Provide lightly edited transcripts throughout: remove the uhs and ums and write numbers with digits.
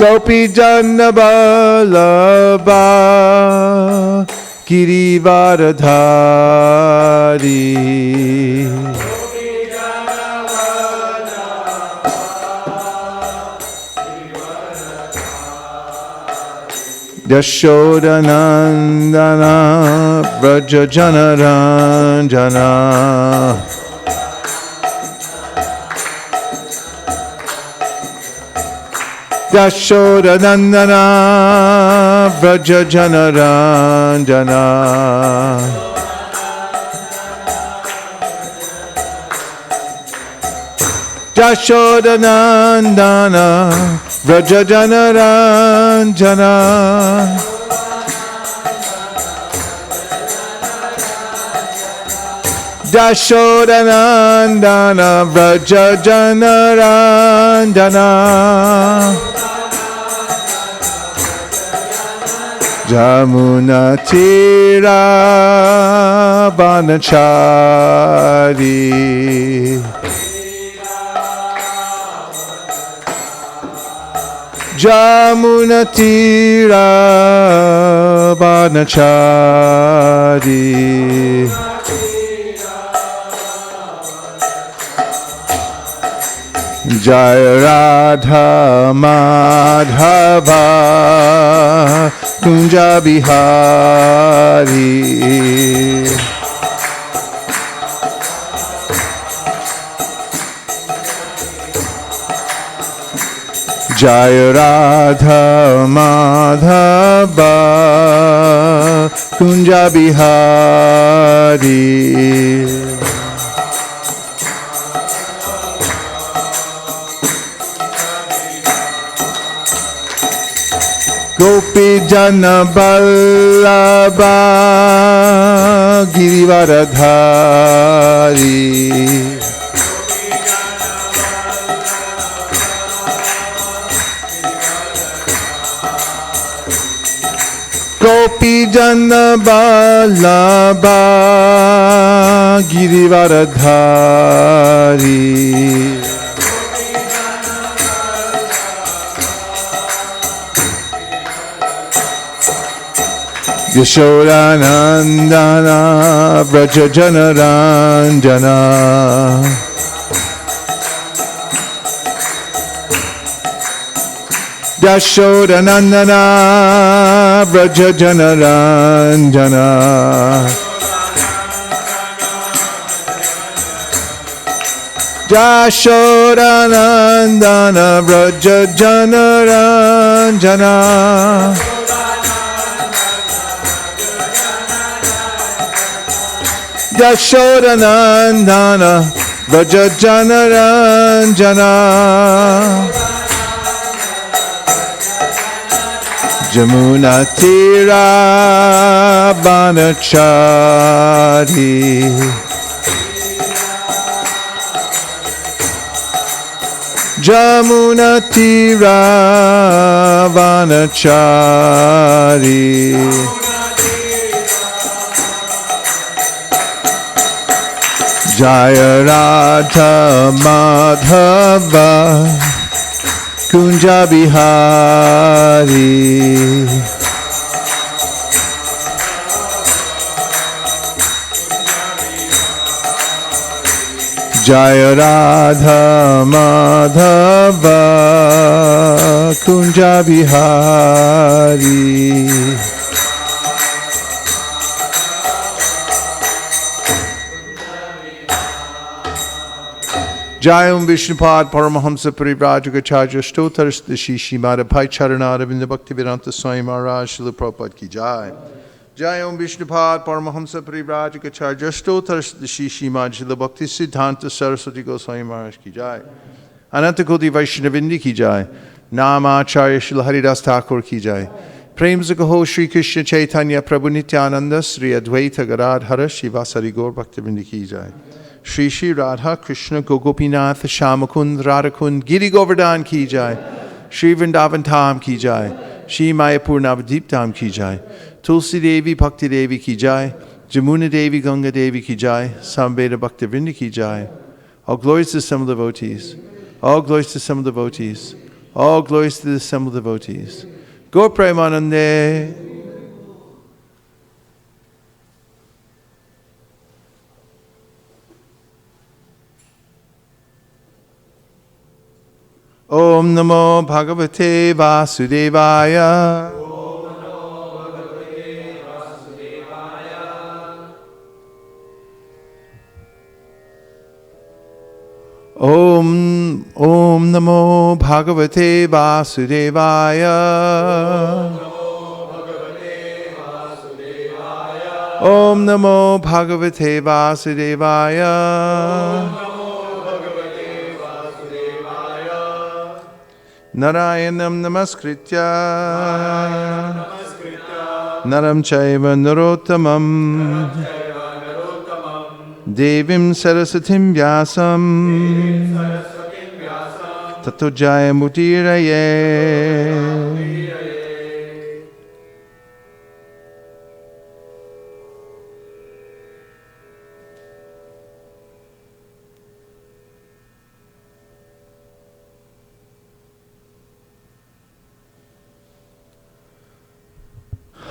Gopi Jana Vallabha Girivaradhari Yashoda Nandana Vraja Jana Ranjana Yashoda Nandana Vraja Jana Ranjana Yashoda Nandana Vraja Jana Ranjana Yashoda Nandana Vraja Jana Ranjana Jamuna Tira Banachari Jamuna Tira Banachari Jaya Radha Madhava Kunja Bihari Jaya Radha Madhava Kunja Bihari Gopi Jana Vallabha Girivaradhari Gopi Jana Vallabha Girivaradhari Yashoda Nandana Vraja Jana Ranjana Yashoda Nandana Vraja Jana Ranjana Yashoda Nandana Vraja Jana Ranjana Yashoda Nandana Vraja Jana Ranjana Jamuna Tira Banachari Jamuna Tira Banachari Jaya Radha Madhava Kunja Bihari Jaya Radha Madhava Kunja Bihari Jayam Vishnupad Paramahamsa Parivrajagacharya Stotars Dishi Shimada Pai Charanada Vinda Bhaktivedanta Swami Maharaj Srila Prabhupada Ki Jai Jayam Vishnupad Paramahamsa Parivrajagacharya Stotars Dishi Shimad Srila Bhakti Siddhanta Saraswati Goswami Maharaj Ki Jai Ananta Koti Vaishnavindi Ki Jai Namacharya Srila Haridas Thakur Ki Jai Prem Zagaho Sri Krishna Chaitanya Prabhu Nityananda Sri Advaita Garadhara Shivasari Gaur Bhaktivinoda Ki Jai Shri Shri Radha Krishna Gogopinath Shamakund Radhakund Giri Govardhan Ki Jai Shri Vrindavan Dham Ki Jai Shri Mayapur Navadip Dham Ki Jai Tulsi Devi Bhakti Devi Ki Jai Jamuna Devi Ganga Devi Ki Jai Samveda Bhaktivinoda Ki Jai All glories to some devotees. All glories to some devotees. All glories to the assembled devotees. Gaur Premanande. Om Namo Bhagavate Vasudevaya. Om Namo Bhagavate Vasudevaya. Om Namo Bhagavate Vasudevaya. Narayanam Namaskritya Naram Chaiva Narottamam Devim Sarasatim Vyasam Tato Jaya Mudiraye.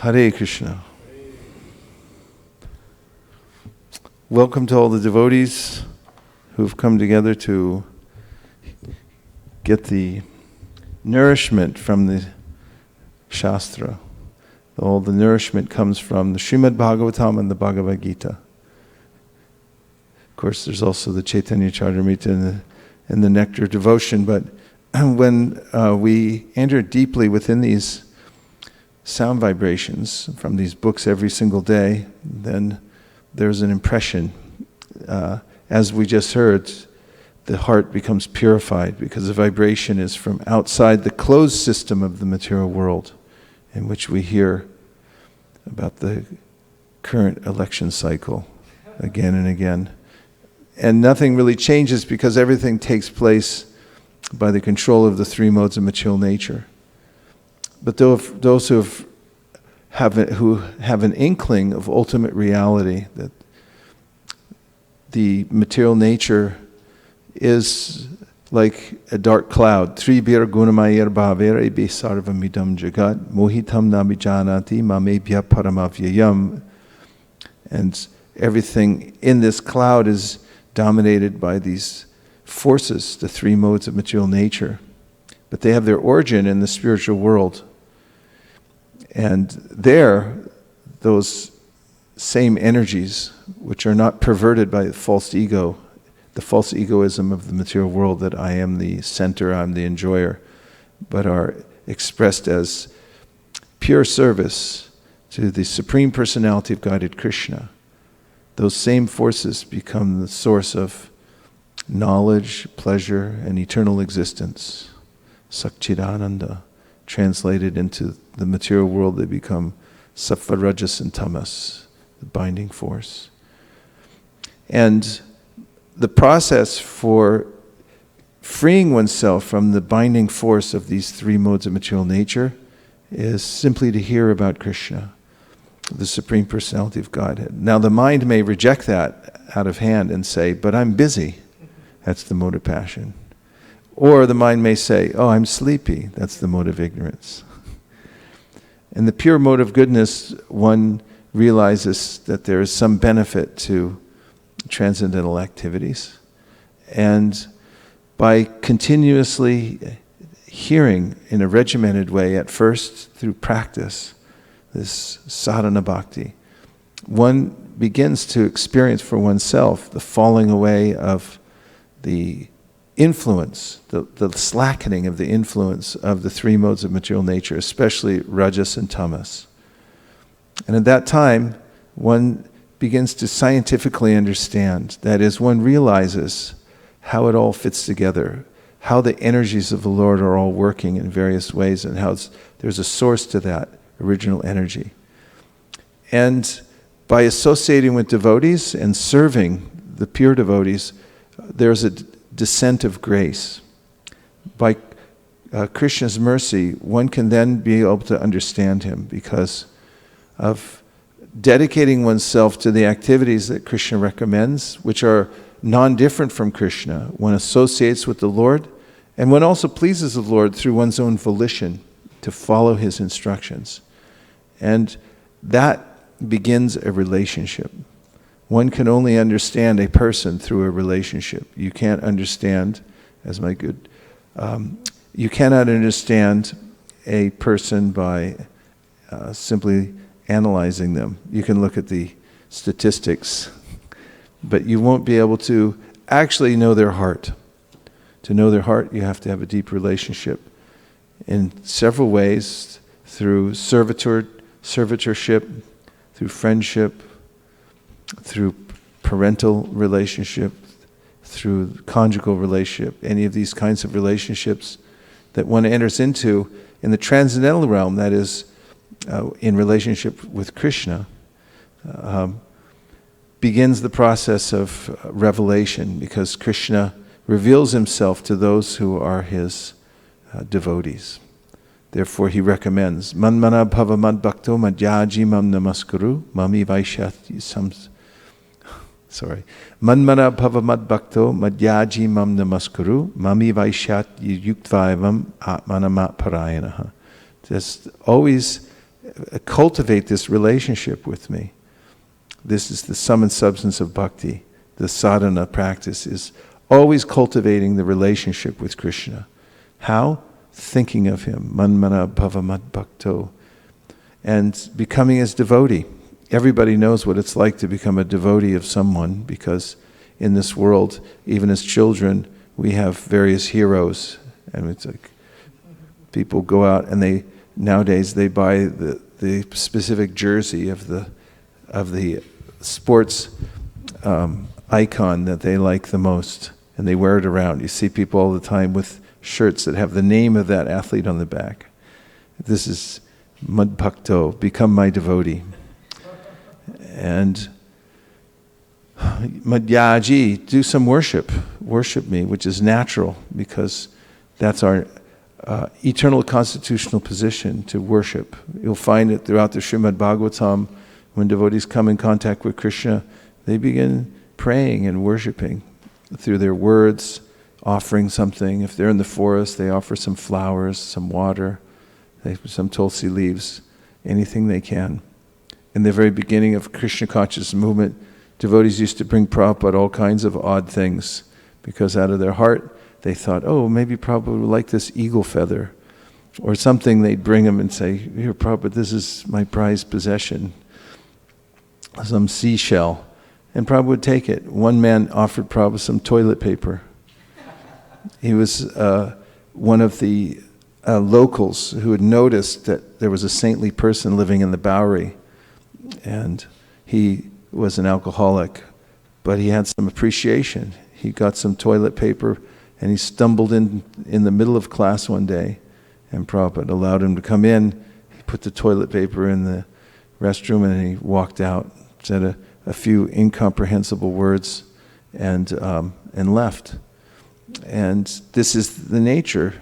Hare Krishna. Welcome to all the devotees who've come together to get the nourishment from the Shastra. All the nourishment comes from the Srimad Bhagavatam and the Bhagavad Gita. Of course, there's also the Chaitanya Charitamrita and the Nectar of Devotion, but when we enter deeply within these sound vibrations from these books every single day, then there's an impression. As we just heard, the heart becomes purified because the vibration is from outside the closed system of the material world, in which we hear about the current election cycle again and again. And nothing really changes because everything takes place by the control of the three modes of material nature. But those who have an inkling of ultimate reality, that the material nature is like a dark cloud. Tribhir gunamayir bhavere sarvamidam jagat mohitam nabijanati mamebhya paramavyayam. And everything in this cloud is dominated by these forces, the three modes of material nature. But they have their origin in the spiritual world. And there, those same energies, which are not perverted by the false ego, the false egoism of the material world that I am the center, I'm the enjoyer, but are expressed as pure service to the Supreme Personality of Godhead Krishna. Those same forces become the source of knowledge, pleasure, and eternal existence. Sakchidananda. Translated into the material world, they become sattva, rajas, and tamas, the binding force. And the process for freeing oneself from the binding force of these three modes of material nature is simply to hear about Krishna, the Supreme Personality of Godhead. Now the mind may reject that out of hand and say, but I'm busy. That's the mode of passion. Or the mind may say, oh, I'm sleepy. That's the mode of ignorance. In the pure mode of goodness, one realizes that there is some benefit to transcendental activities. And by continuously hearing in a regimented way, at first through practice, this sadhana bhakti, one begins to experience for oneself the falling away of the influence, the slackening of the influence of the three modes of material nature, especially rajas and tamas. And at that time, one begins to scientifically understand, that is, one realizes how it all fits together, how the energies of the Lord are all working in various ways, and how there's a source to that original energy. And by associating with devotees and serving the pure devotees, there's a descent of grace. By Krishna's mercy, one can then be able to understand him because of dedicating oneself to the activities that Krishna recommends, which are non-different from Krishna. One associates with the Lord And one also pleases the Lord through one's own volition to follow his instructions. And that begins a relationship. One can only understand a person through a relationship. You can't understand, you cannot understand a person by simply analyzing them. You can look at the statistics, but you won't be able to actually know their heart. To know their heart, you have to have a deep relationship in several ways, through servitorship, through friendship, through parental relationship, through conjugal relationship, any of these kinds of relationships that one enters into in the transcendental realm, that is, in relationship with Krishna, begins the process of revelation, because Krishna reveals himself to those who are his devotees. Therefore he recommends, Manmana bhava mad bhakto madhyaji mam namaskuru mami vaishyati Manmana bhava mad bhakto madhyaji mam namaskuru mami vaishyati yuktvavam atmanama parayanaha. Just always cultivate this relationship with me. This is the sum and substance of bhakti. The sadhana practice is always cultivating the relationship with Krishna. How? Thinking of him. Manmana bhava mad bhakto. And becoming his devotee. Everybody knows what it's like to become a devotee of someone, because in this world, even as children, we have various heroes. And it's like people go out and nowadays they buy the specific jersey of the sports icon that they like the most, and they wear it around. You see people all the time with shirts that have the name of that athlete on the back. This is mad bhakto, become my devotee. And madhyaji, do some worship me, which is natural, because that's our eternal constitutional position, to worship. You'll find it throughout the Srimad Bhagavatam. When devotees come in contact with Krishna, they begin praying and worshiping through their words, offering something. If they're in the forest, they offer some flowers, some water, some tulsi leaves, anything they can. In the very beginning of Krishna conscious movement, devotees used to bring Prabhupada all kinds of odd things, because out of their heart they thought, oh, maybe Prabhupada would like this eagle feather, or something. They'd bring him and say, here Prabhupada, this is my prized possession, some seashell. And Prabhupada would take it. One man offered Prabhupada some toilet paper. He was one of the locals who had noticed that there was a saintly person living in the Bowery, and he was an alcoholic, but he had some appreciation. He got some toilet paper, and he stumbled in the middle of class one day, and Prabhupada allowed him to come in. He put the toilet paper in the restroom, and he walked out, said a few incomprehensible words, and left. And this is the nature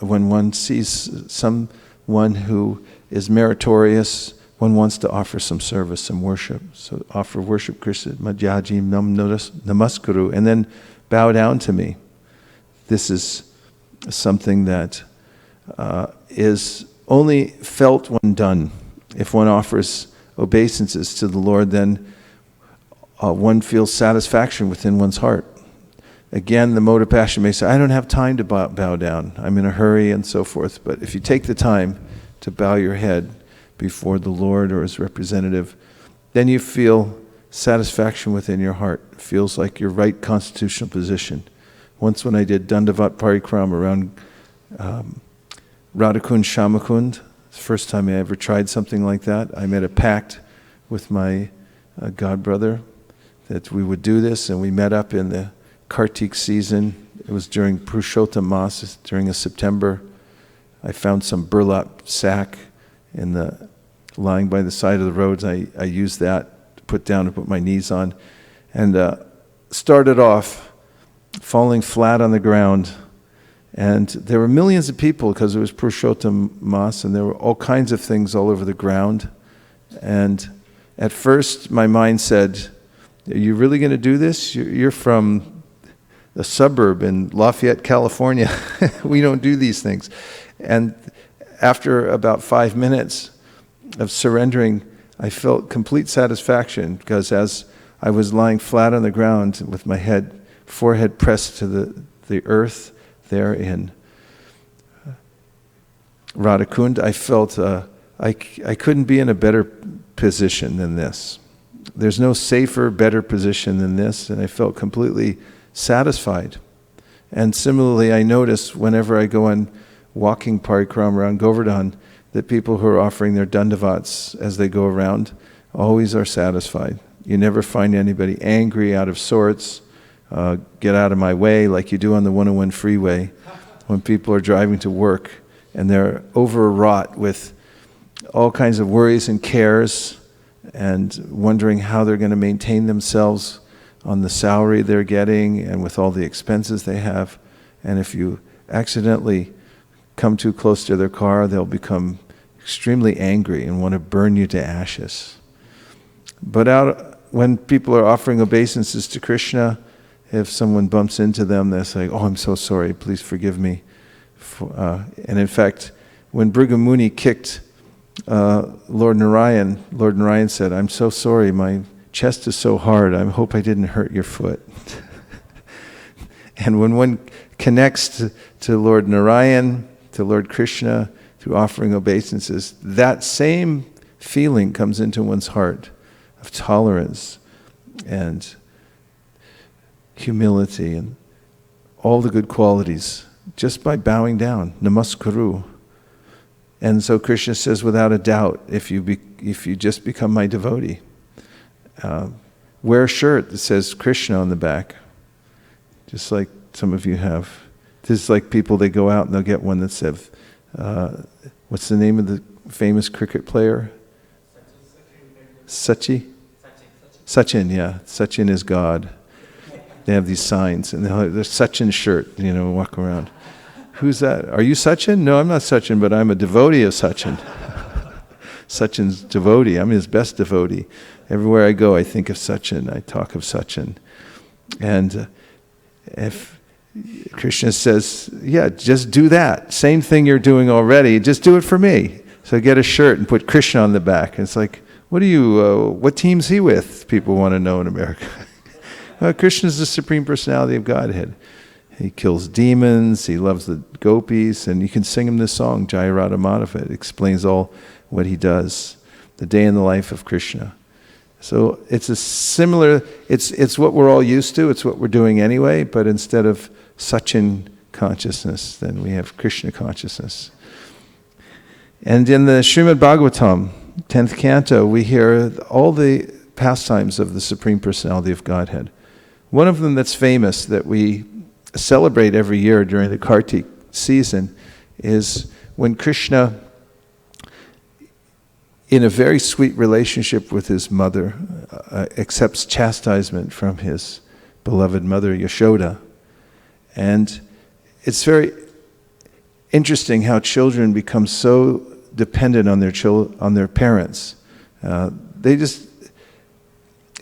when one sees someone who is meritorious. One wants to offer some service, some worship. So offer worship, Krishna, madhyaji nam namaskuru, and then bow down to me. This is something that is only felt when done. If one offers obeisances to the Lord, then one feels satisfaction within one's heart. Again, the mode of passion may say, I don't have time to bow down. I'm in a hurry and so forth. But if you take the time to bow your head before the Lord or his representative, then you feel satisfaction within your heart. It feels like your right constitutional position. Once when I did Dandavat Parikram around Radhakund Shamakund, the first time I ever tried something like that, I made a pact with my godbrother that we would do this, and we met up in the Kartik season. It was during Purushottam Mas, during a September. I found some burlap sack lying by the side of the roads. I used that to put down and put my knees on, and started off falling flat on the ground. And there were millions of people because it was Purushottam Mas, and there were all kinds of things all over the ground. And at first my mind said, are you really going to do this? You're from a suburb in Lafayette, California. We don't do these things. And after about 5 minutes of surrendering, I felt complete satisfaction, because as I was lying flat on the ground with my forehead pressed to the earth there in Radhakund, I felt I couldn't be in a better position than this. There's no safer, better position than this, and I felt completely satisfied. And similarly, I notice whenever I go on walking parikrama around Govardhan, that people who are offering their dandavats as they go around always are satisfied. You never find anybody angry, out of sorts, get out of my way, like you do on the 101 freeway when people are driving to work and they're overwrought with all kinds of worries and cares and wondering how they're going to maintain themselves on the salary they're getting and with all the expenses they have. And if you accidentally come too close to their car, they'll become extremely angry and want to burn you to ashes. But when people are offering obeisances to Krishna, if someone bumps into them, they say, "Oh, I'm so sorry, please forgive me." And in fact, when Bhrigu Muni kicked Lord Narayan said, "I'm so sorry, my chest is so hard, I hope I didn't hurt your foot." And when one connects to Lord Narayan, to Lord Krishna, through offering obeisances, that same feeling comes into one's heart of tolerance and humility and all the good qualities just by bowing down, namaskaru. And so Krishna says, without a doubt, if you just become my devotee, wear a shirt that says Krishna on the back, just like some of you have. This is like people, they go out and they'll get one that says, what's the name of the famous cricket player? Sachin, yeah. Sachin is God. They have these signs, and they're Sachin shirt, walk around. Who's that? Are you Sachin? No, I'm not Sachin, but I'm a devotee of Sachin. Sachin's devotee. I'm his best devotee. Everywhere I go, I think of Sachin. I talk of Sachin. And if Krishna says, yeah, just do that. Same thing you're doing already. Just do it for me. So get a shirt and put Krishna on the back. And it's like, what team's he with? People want to know in America. Krishna's the Supreme Personality of Godhead. He kills demons, he loves the gopis, and you can sing him this song, Jaya Radha Madhava. It explains all what he does, the day in the life of Krishna. So it's it's what we're all used to, it's what we're doing anyway, but instead of Sachin consciousness, then we have Krishna consciousness. And in the Srimad Bhagavatam, 10th canto, we hear all the pastimes of the Supreme Personality of Godhead. One of them that's famous, that we celebrate every year during the Kartik season, is when Krishna, in a very sweet relationship with his mother, accepts chastisement from his beloved mother Yashoda. And it's very interesting how children become so dependent on their parents. They just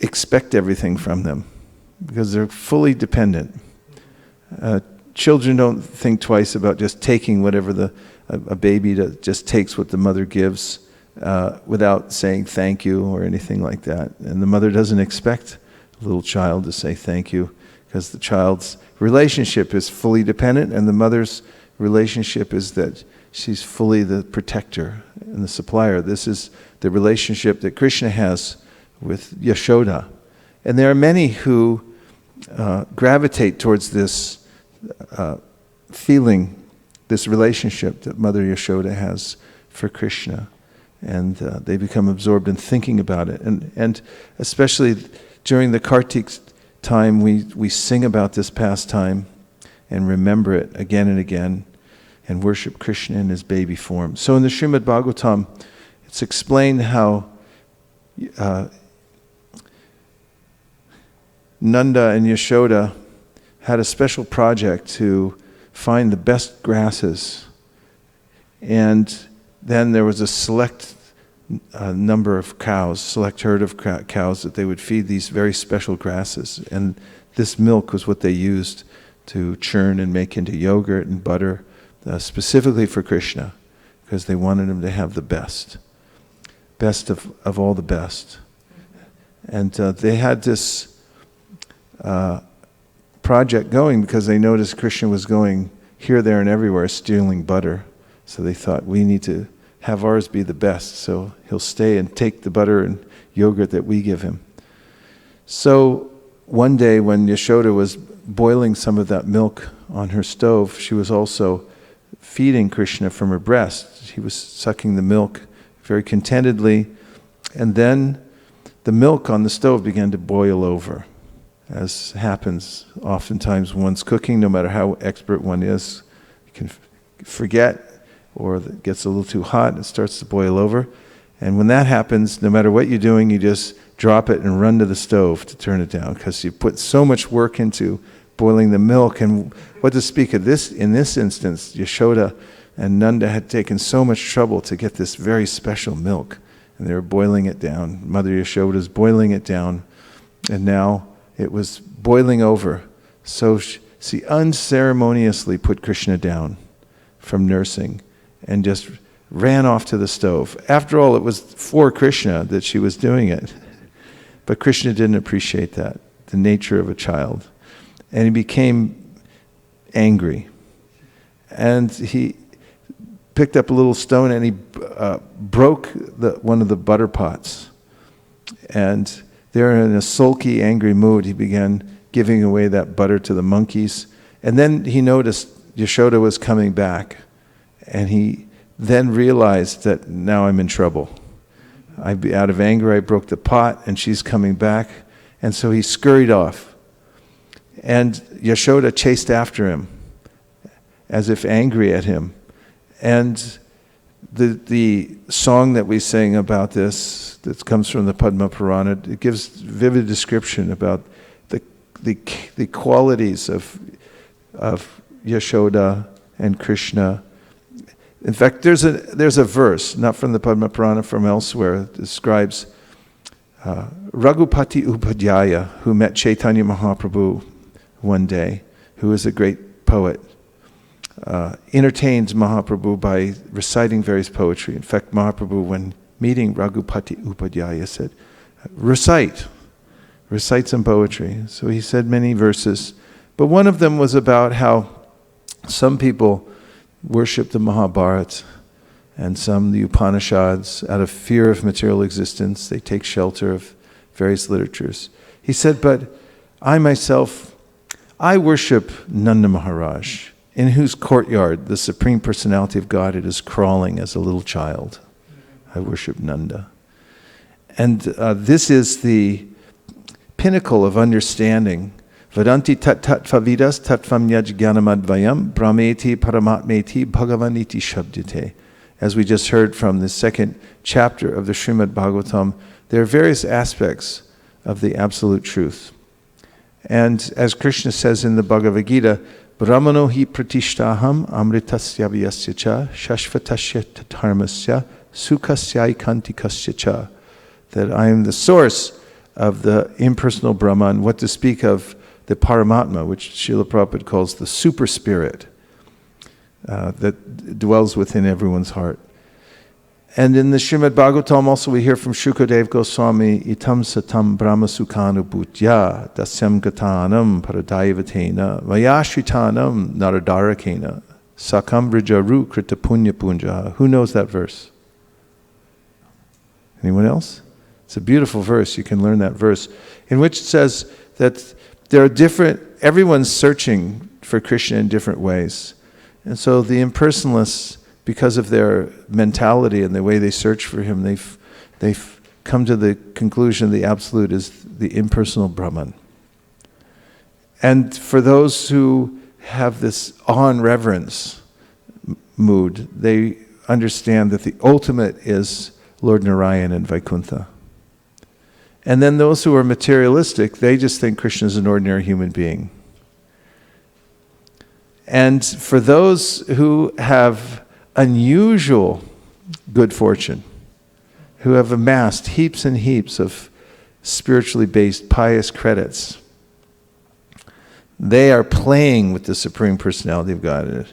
expect everything from them because they're fully dependent. Children don't think twice about just taking whatever a baby just takes what the mother gives without saying thank you or anything like that. And the mother doesn't expect a little child to say thank you, because the child's relationship is fully dependent, and the mother's relationship is that she's fully the protector and the supplier. This is the relationship that Krishna has with Yashoda. And there are many who gravitate towards this feeling, this relationship that Mother Yashoda has for Krishna. And they become absorbed in thinking about it. And especially during the Kartik time, we sing about this pastime and remember it again and again and worship Krishna in his baby form. So in the Srimad Bhagavatam, it's explained how Nanda and Yashoda had a special project to find the best grasses. And then there was a select number of cows, select herd of cows that they would feed these very special grasses. And this milk was what they used to churn and make into yogurt and butter, specifically for Krishna, because they wanted him to have the best of all the best. And they had this project going because they noticed Krishna was going here, there, and everywhere stealing butter. So they thought, we need to have ours be the best, so he'll stay and take the butter and yogurt that we give him. So one day when Yashoda was boiling some of that milk on her stove, she was also feeding Krishna from her breast. He was sucking the milk very contentedly, and then the milk on the stove began to boil over, as happens oftentimes when one's cooking. No matter how expert one is, you can forget, or it gets a little too hot and it starts to boil over. And when that happens, no matter what you're doing, you just drop it and run to the stove to turn it down, because you put so much work into boiling the milk. And what to speak of this, in this instance, Yashoda and Nanda had taken so much trouble to get this very special milk, and they were boiling it down. Mother Yashoda's boiling it down, and now it was boiling over. So she unceremoniously put Krishna down from nursing and just ran off to the stove. After all, it was for Krishna that she was doing it. But Krishna didn't appreciate that, the nature of a child. And he became angry. And he picked up a little stone and he broke one of the butter pots. And there, in a sulky, angry mood, he began giving away that butter to the monkeys. And then he noticed Yashoda was coming back. And he then realized that now I'm in trouble. Out of anger, I broke the pot, and she's coming back. And so he scurried off. And Yashoda chased after him, as if angry at him. And the song that we sing about this, that comes from the Padma Purana, it gives vivid description about the qualities of Yashoda and Krishna. In fact, there's a verse, not from the Padma Purana, from elsewhere, that describes Raghupati Upadhyaya, who met Chaitanya Mahaprabhu one day, who is a great poet, entertained Mahaprabhu by reciting various poetry. In fact, Mahaprabhu, when meeting Raghupati Upadhyaya, said, recite some poetry. So he said many verses, but one of them was about how some people worship the Mahabharata and some the Upanishads out of fear of material existence. They take shelter of various literatures. He said, but I myself, I worship Nanda Maharaj, in whose courtyard the Supreme Personality of Godhead is crawling as a little child. I worship Nanda. And this is the pinnacle of understanding. Vadanti tat favidas tatvam yaj gyanamadvayam brahmeti paramatmeti bhagavaniti shabdite. As we just heard from the second chapter of the Srimad Bhagavatam, there are various aspects of the absolute truth. And as Krishna says in the Bhagavad Gita, Brahmano hi pratishtaham amritasya vyasya cha shashvatasya tatarmasya sukhasya ikantikasya cha. That I am the source of the impersonal Brahman, what to speak of the Paramatma, which Srila Prabhupada calls the super spirit that dwells within everyone's heart. And in the Srimad Bhagavatam also we hear from Shukadev Goswami, Itam satam brahma sukhanu bhutya dasyam gatanam paradaivatena vayashritanam naradarakena sakam vrijaru krita punya punja. Who knows that verse? Anyone else? It's a beautiful verse. You can learn that verse, in which it says that there are everyone's searching for Krishna in different ways. And so the impersonalists, because of their mentality and the way they search for him, they've come to the conclusion the Absolute is the impersonal Brahman. And for those who have this awe and reverence mood, they understand that the ultimate is Lord Narayan and Vaikuntha. And then those who are materialistic, they just think Krishna is an ordinary human being. And for those who have unusual good fortune, who have amassed heaps and heaps of spiritually based pious credits, They are playing with the Supreme Personality of God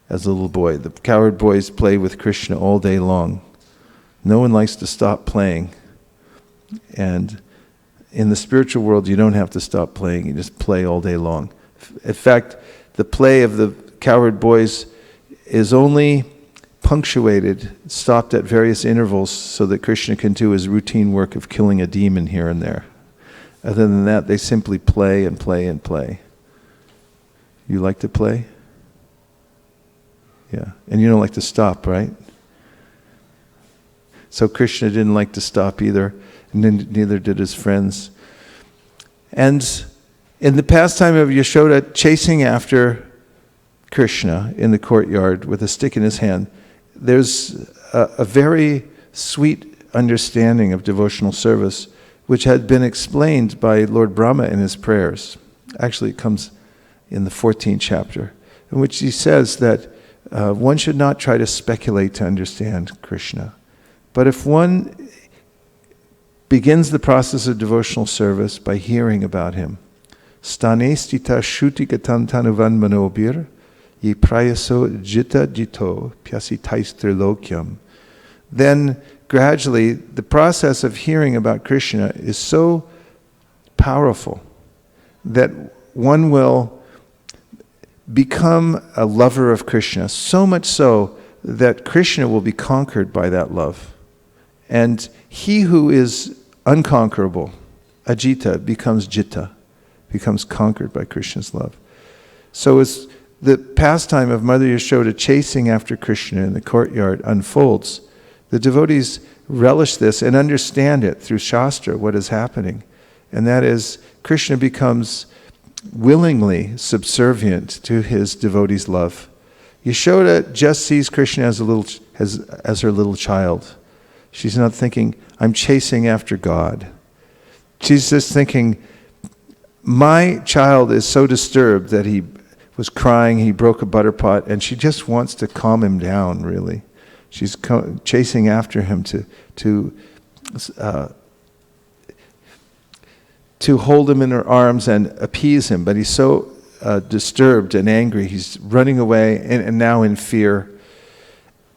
as a little boy. The cowherd boys play with Krishna all day long. No one likes to stop playing. And in the spiritual world, you don't have to stop playing. You just play all day long. In fact, the play of the cowherd boys is only punctuated, stopped at various intervals so that Krishna can do his routine work of killing a demon here and there. Other than that, they simply play and play and play. You like to play? Yeah. And you don't like to stop, right? So Krishna didn't like to stop either, and neither did his friends. And in the pastime of Yashoda chasing after Krishna in the courtyard with a stick in his hand, there's a very sweet understanding of devotional service which had been explained by Lord Brahma in his prayers. Actually, it comes in the 14th chapter, in which he says that one should not try to speculate to understand Krishna. But if one begins the process of devotional service by hearing about him, stane stita shuti gatan tanuvan manobir, ye prayaso jita jito pyasitais trilokyam, then gradually the process of hearing about Krishna is so powerful that one will become a lover of Krishna, so much so that Krishna will be conquered by that love. And he who is unconquerable, ajita, becomes jitta, becomes conquered by Krishna's love. So as the pastime of Mother Yashoda chasing after Krishna in the courtyard unfolds, the devotees relish this and understand it through Shastra, what is happening. And that is, Krishna becomes willingly subservient to his devotees' love. Yashoda just sees Krishna as her little child. She's not thinking, I'm chasing after God. She's just thinking, my child is so disturbed that he was crying, he broke a butter pot, and she just wants to calm him down, really. She's chasing after him to hold him in her arms and appease him, but he's so disturbed and angry. He's running away and now in fear.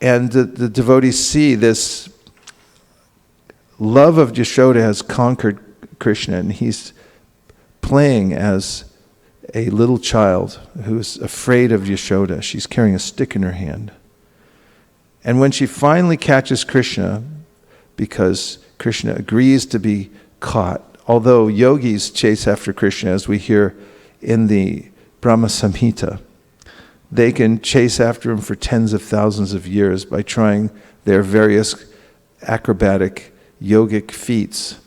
And the devotees see this love of Yashoda has conquered Krishna, and he's playing as a little child who's afraid of Yashoda. She's carrying a stick in her hand. And when she finally catches Krishna, because Krishna agrees to be caught, although yogis chase after Krishna, as we hear in the Brahma Samhita, they can chase after him for tens of thousands of years by trying their various acrobatic yogic feats,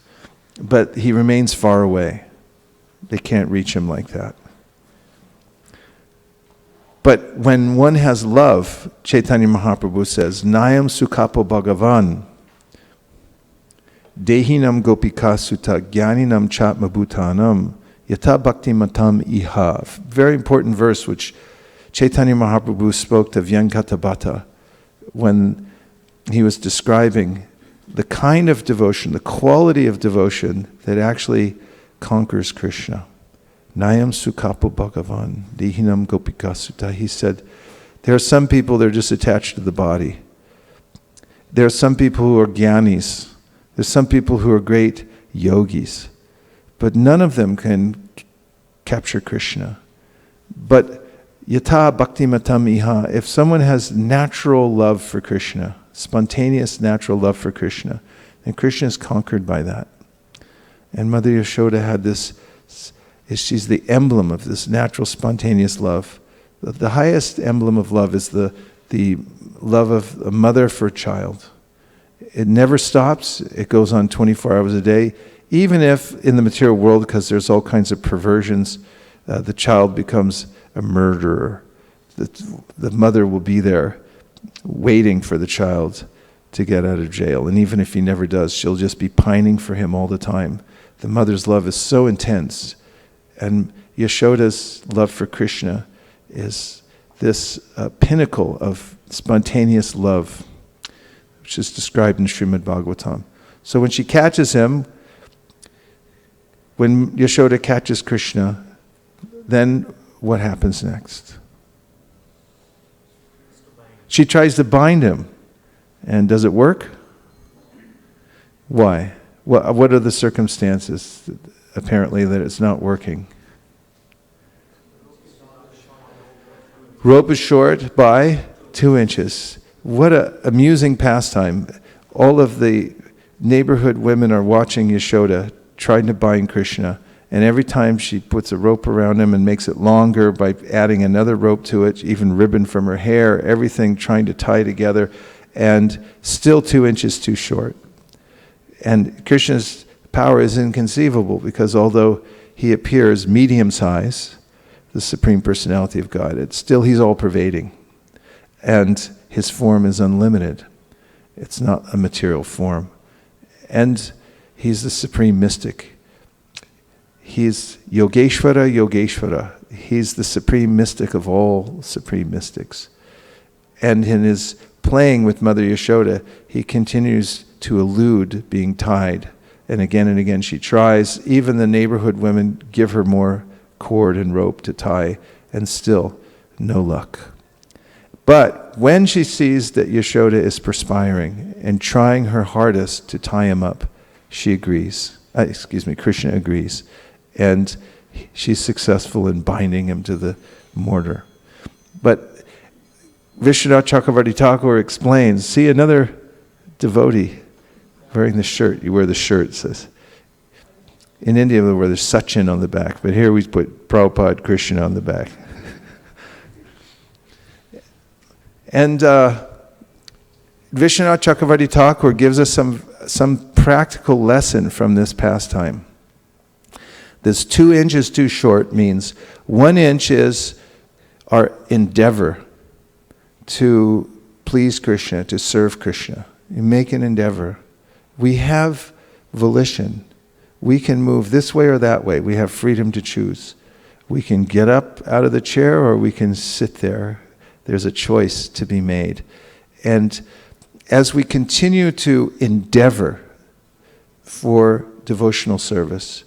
but he remains far away. They can't reach him like that. But when one has love, Chaitanya Mahaprabhu says, Nayam Sukapo Bhagavan, Dehinam Gopika Sutta Gyaninam Chatma Bhutanam Yata Bhakti Matam Iha. Very important verse which Chaitanya Mahaprabhu spoke to Vyankatabhata when he was describing the kind of devotion, the quality of devotion that actually conquers Krishna. Nayam Sukapo Bhagavan, Dehinam Gopika Sutta. He said, there are some people that are just attached to the body. There are some people who are jnanis. There's some people who are great yogis. But none of them can capture Krishna. But yata bhakti matam iha, if someone has natural love for Krishna, spontaneous natural love for Krishna, then Krishna is conquered by that. And Mother Yashoda had this, she's the emblem of this natural spontaneous love. The highest emblem of love is the love of a mother for a child. It never stops. It goes on 24 hours a day. Even if in the material world, because there's all kinds of perversions, the child becomes a murderer. The mother will be there waiting for the child to get out of jail. And even if he never does, she'll just be pining for him all the time. The mother's love is so intense. And Yashoda's love for Krishna is this pinnacle of spontaneous love, which is described in Srimad Bhagavatam. So when she catches him, when Yashoda catches Krishna, then what happens next? She tries to bind him. And does it work? Why? What are the circumstances, apparently, that it's not working? Rope is short by 2 inches. What an amusing pastime. All of the neighborhood women are watching Yashoda trying to bind Krishna. And every time she puts a rope around him and makes it longer by adding another rope to it, even ribbon from her hair, everything trying to tie together, and still 2 inches too short. And Krishna's power is inconceivable because although he appears medium size, the Supreme Personality of God, he's all pervading. And his form is unlimited. It's not a material form. And he's the supreme mystic. He's Yogeshvara, Yogeshvara. He's the supreme mystic of all supreme mystics. And in his playing with Mother Yashoda, he continues to elude being tied. And again she tries. Even the neighborhood women give her more cord and rope to tie, and still no luck. But when she sees that Yashoda is perspiring and trying her hardest to tie him up, she agrees. Krishna agrees. And she's successful in binding him to the mortar. But Vishwanath Chakravarti Thakur explains, see another devotee wearing the shirt. You wear the shirt, it says. In India, we wear the Sachin on the back, but here we put Prabhupada Krishna on the back. And Vishwanath Chakravarti Thakur gives us some practical lesson from this pastime. This 2 inches too short means 1 inch is our endeavor to please Krishna, to serve Krishna. You make an endeavor. We have volition. We can move this way or that way. We have freedom to choose. We can get up out of the chair or we can sit there. There's a choice to be made. And as we continue to endeavor for devotional service,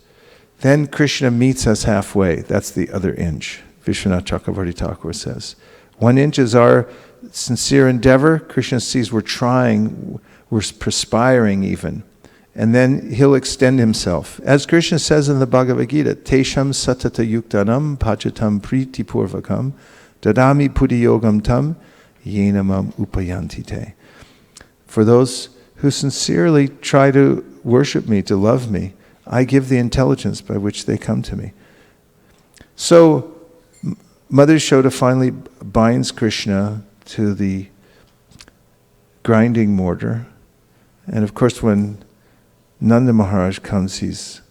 then Krishna meets us halfway. That's the other inch, Vishwanath Chakravarti Thakur says. 1 inch is our sincere endeavor. Krishna sees we're trying, we're perspiring even. And then he'll extend himself. As Krishna says in the Bhagavad Gita, Tesham satata yuktanam pachatam priti purvakam dadami pudiyogam tam yenamam upayantite. For those who sincerely try to worship me, to love me, I give the intelligence by which they come to me. So Mother Yashoda finally binds Krishna to the grinding mortar. And of course when Nanda Maharaj comes, he's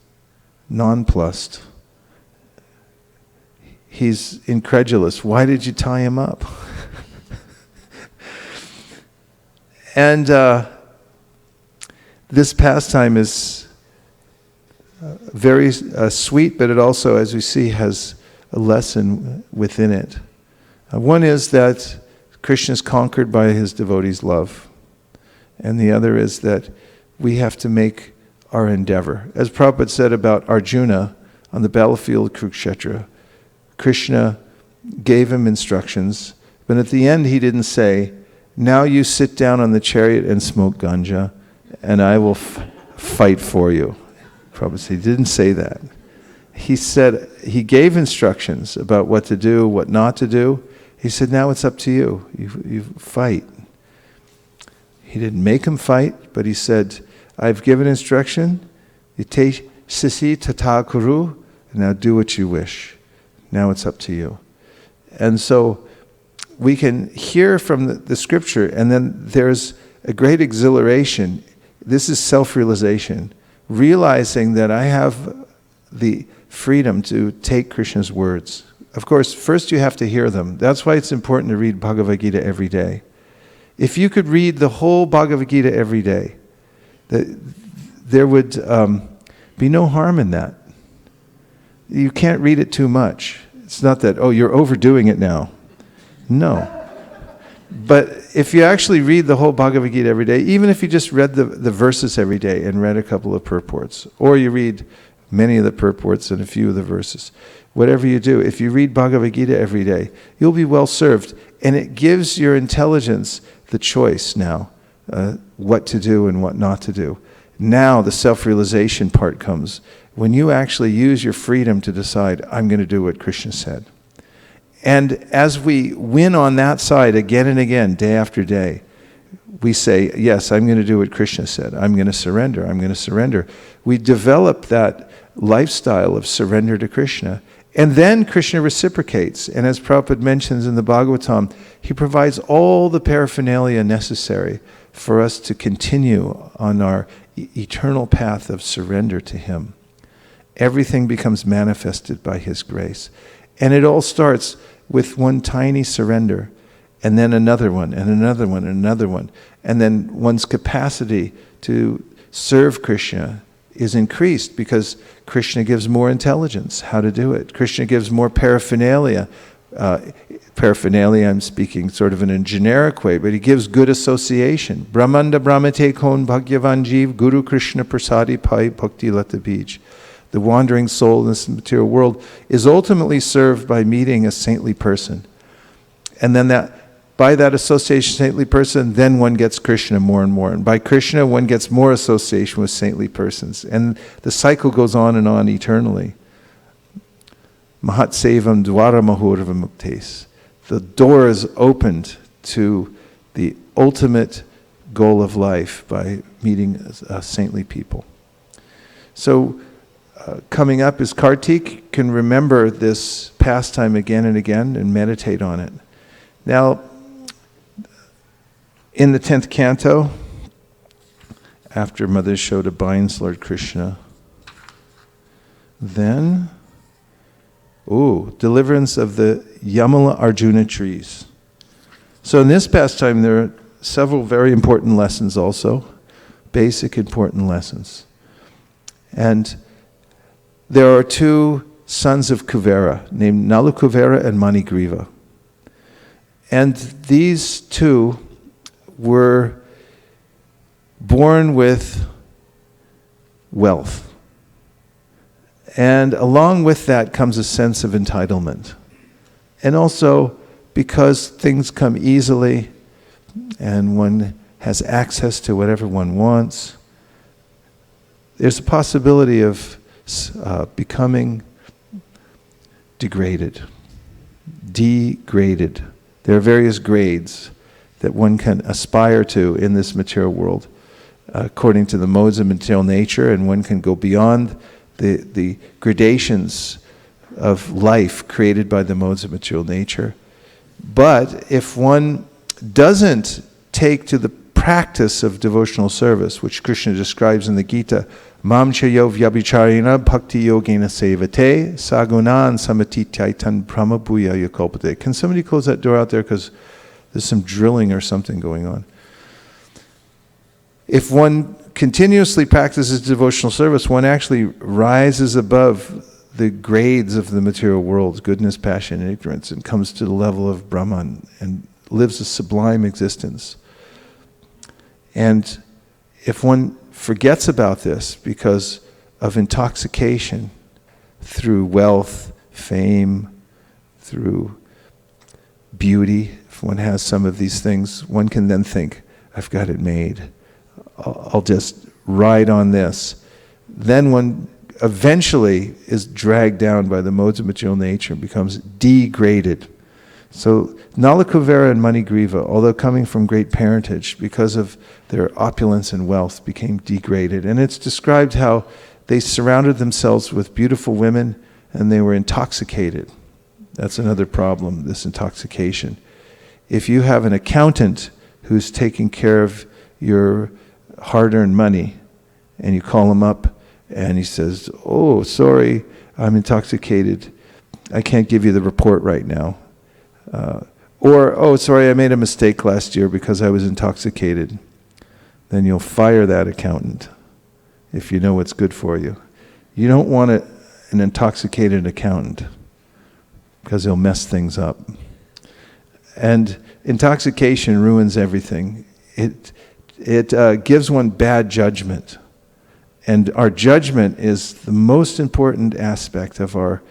nonplussed. He's incredulous. Why did you tie him up? And this pastime is very sweet, but it also, as we see, has a lesson within it. One is that Krishna is conquered by his devotees' love. And the other is that we have to make our endeavor. As Prabhupada said about Arjuna on the battlefield of Kurukshetra, Krishna gave him instructions, but at the end he didn't say, now you sit down on the chariot and smoke ganja, and I will fight for you. Prabhupada said, he didn't say that. He said, he gave instructions about what to do, what not to do. He said, now it's up to you. You fight. He didn't make him fight, but he said, I've given instruction, ite sisi tata kuru, now do what you wish. Now it's up to you. And so we can hear from the scripture, and then there's a great exhilaration. This is self-realization, realizing that I have the freedom to take Krishna's words. Of course, first you have to hear them. That's why it's important to read Bhagavad Gita every day. If you could read the whole Bhagavad Gita every day, there would be no harm in that. You can't read it too much. It's not that, oh, you're overdoing it now. No. But if you actually read the whole Bhagavad Gita every day, even if you just read the verses every day and read a couple of purports, or you read many of the purports and a few of the verses. Whatever you do, if you read Bhagavad Gita every day, you'll be well served. And it gives your intelligence the choice now, what to do and what not to do. Now the self-realization part comes. When you actually use your freedom to decide, I'm going to do what Krishna said. And as we win on that side again and again, day after day, we say, yes, I'm going to do what Krishna said. I'm going to surrender. I'm going to surrender. We develop that lifestyle of surrender to Krishna. And then Krishna reciprocates. And as Prabhupada mentions in the Bhagavatam, he provides all the paraphernalia necessary for us to continue on our eternal path of surrender to him. Everything becomes manifested by his grace. And it all starts with one tiny surrender, and then another one, and another one, and another one. And then one's capacity to serve Krishna is increased because Krishna gives more intelligence how to do it. Krishna gives more paraphernalia. Paraphernalia, I'm speaking sort of in a generic way, but he gives good association. Brahmanda Brahmate Kon Bhagyavan Jeev Guru Krishna Prasadi Pai Bhakti Lata Beach. The wandering soul in this material world is ultimately served by meeting a saintly person. And then by that association, saintly person, then one gets Krishna more and more. And by Krishna, one gets more association with saintly persons. And the cycle goes on and on eternally. Mahat Sevam Dwara Mahurva Muktes. The door is opened to the ultimate goal of life by meeting saintly people. So, coming up is Kartik. Can remember this pastime again and again and meditate on it. Now, in the 10th canto, after Mother Yashoda binds Lord Krishna, then, deliverance of the Yamala Arjuna trees. So in this pastime, there are several very important lessons also, basic important lessons. And there are two sons of Kuvera, named Nalakuvera and Manigriva. And these two were born with wealth. And along with that comes a sense of entitlement. And also, because things come easily and one has access to whatever one wants, there's a possibility of becoming degraded. There are various grades that one can aspire to in this material world according to the modes of material nature, and one can go beyond the gradations of life created by the modes of material nature. But if one doesn't take to the practice of devotional service, which Krishna describes in the Gita, Mam chayo vyabhicharena bhakti yogena sevate sagunan samatityaitan brahmabhuya yakolpate. Can somebody close that door out there, because there's some drilling or something going on. If one continuously practices devotional service, one actually rises above the grades of the material world, goodness, passion, and ignorance, and comes to the level of Brahman and lives a sublime existence. And if one forgets about this because of intoxication through wealth, fame, through beauty, if one has some of these things, one can then think, I've got it made. I'll just ride on this. Then one eventually is dragged down by the modes of material nature and becomes degraded. So Nalakuvera and Manigriva, although coming from great parentage, because of their opulence and wealth, became degraded. And it's described how they surrounded themselves with beautiful women and they were intoxicated. That's another problem, this intoxication. If you have an accountant who's taking care of your hard-earned money, and you call him up, and he says, "Oh, sorry, I'm intoxicated. I can't give you the report right now." Or, "Oh, sorry, I made a mistake last year because I was intoxicated." Then you'll fire that accountant if you know what's good for you. You don't want an intoxicated accountant because he'll mess things up. And intoxication ruins everything. It gives one bad judgment. And our judgment is the most important aspect of our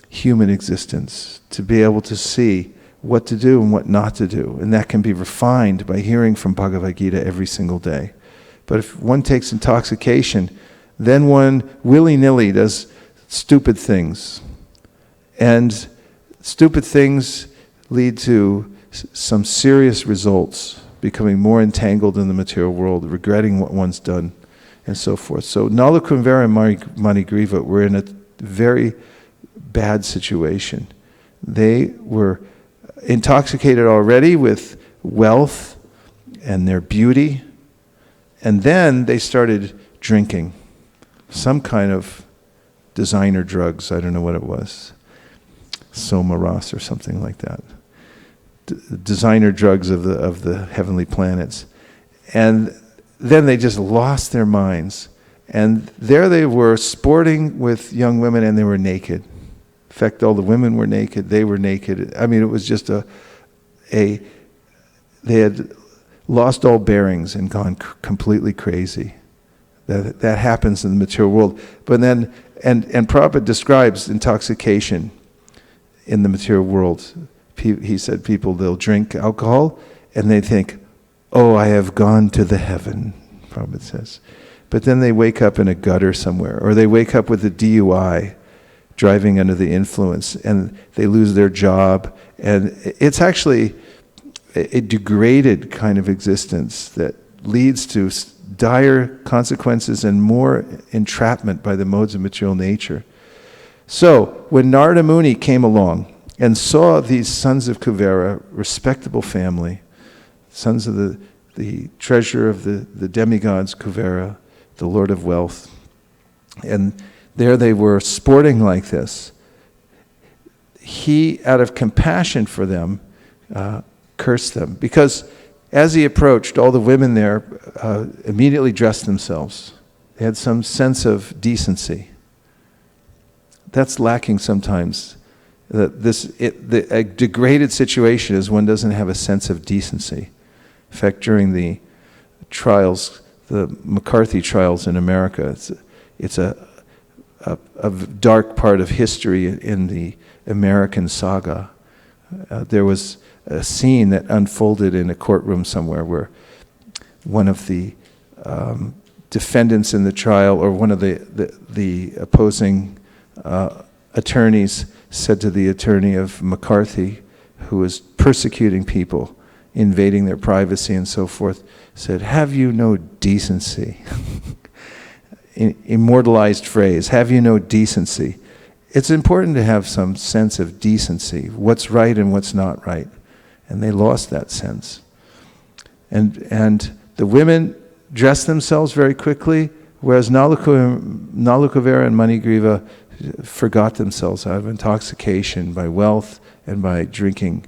human existence, to be able to see what to do and what not to do. And that can be refined by hearing from Bhagavad Gita every single day. But if one takes intoxication, then one willy-nilly does stupid things. And stupid things lead to some serious results, becoming more entangled in the material world, regretting what one's done, and so forth. So Nala Kumbhara and Manigriva were in a very bad situation. They were intoxicated already with wealth and their beauty, and then they started drinking some kind of designer drugs. I don't know what it was. Somaras or something like that. Designer drugs of the heavenly planets. And then they just lost their minds. And there they were sporting with young women, and they were naked. In fact, all the women were naked, they were naked. I mean, it was just they had lost all bearings and gone completely crazy. That happens in the material world. But then, and Prabhupada describes intoxication in the material world. He said they'll drink alcohol and they think, oh, I have gone to the heaven, Prabhupada says. But then they wake up in a gutter somewhere, or they wake up with a DUI, driving under the influence, and they lose their job. And it's actually a degraded kind of existence that leads to dire consequences and more entrapment by the modes of material nature. So when Narada Muni came along and saw these sons of Kuvera, respectable family, sons of the treasure of the demigods Kuvera, the Lord of Wealth, and there they were sporting like this, he, out of compassion for them, cursed them. Because as he approached, all the women there immediately dressed themselves. They had some sense of that's lacking sometimes. A degraded situation is one doesn't have a sense of decency. In fact, during the trials, the McCarthy trials in America, it's a dark part of history in the American saga. There was a scene that unfolded in a courtroom somewhere where one of the defendants in the trial, or one of the opposing attorneys, said to the attorney of McCarthy, who was persecuting people, invading their privacy and so forth, said, "Have you no decency?" Immortalized phrase, "Have you no decency?" It's important to have some sense of decency, what's right and what's not right. And they lost that sense. And the women dressed themselves very quickly, whereas Nalukavera and Manigriva forgot themselves out of intoxication by wealth and by drinking.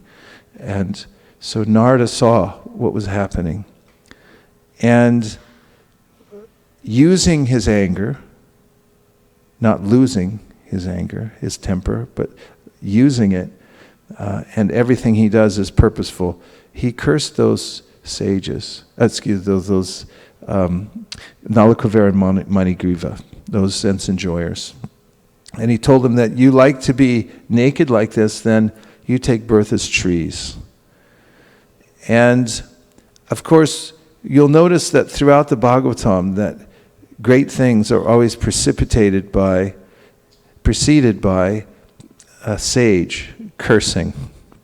And so Narada saw what was happening. And using his anger, not losing his anger, his temper, but using it, and everything he does is purposeful, he cursed those sages, those Nalukavera and Manigriva, those sense enjoyers. And he told them that you like to be naked like this, then you take birth as trees. And of course, you'll notice that throughout the Bhagavatam that great things are always preceded by a sage cursing.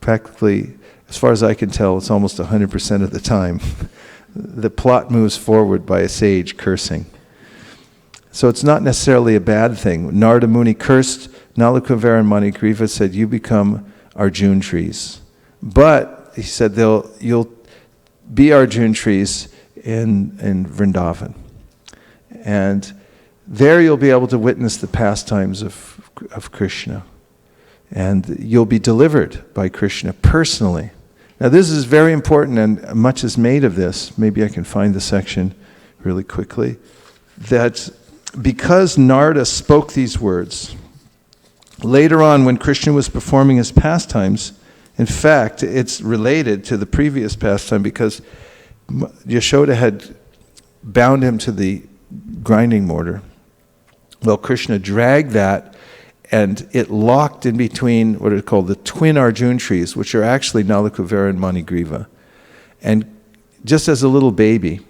Practically, as far as I can tell, it's almost 100% of the time. The plot moves forward by a sage cursing. So it's not necessarily a bad thing. Narada Muni cursed Nalukavera and Manigriva, said, you become Arjun trees. But, he said, you'll be Arjun trees in Vrindavan. And there you'll be able to witness the pastimes of Krishna. And you'll be delivered by Krishna personally. Now this is very important, and much is made of this. Maybe I can find the section really quickly. That because Narada spoke these words, later on when Krishna was performing his pastimes, in fact, it's related to the previous pastime because Yashoda had bound him to the grinding mortar. Well, Krishna dragged that, and it locked in between what are called the twin Arjuna trees, which are actually Nalakuvara and Manigriva. And just as a little baby,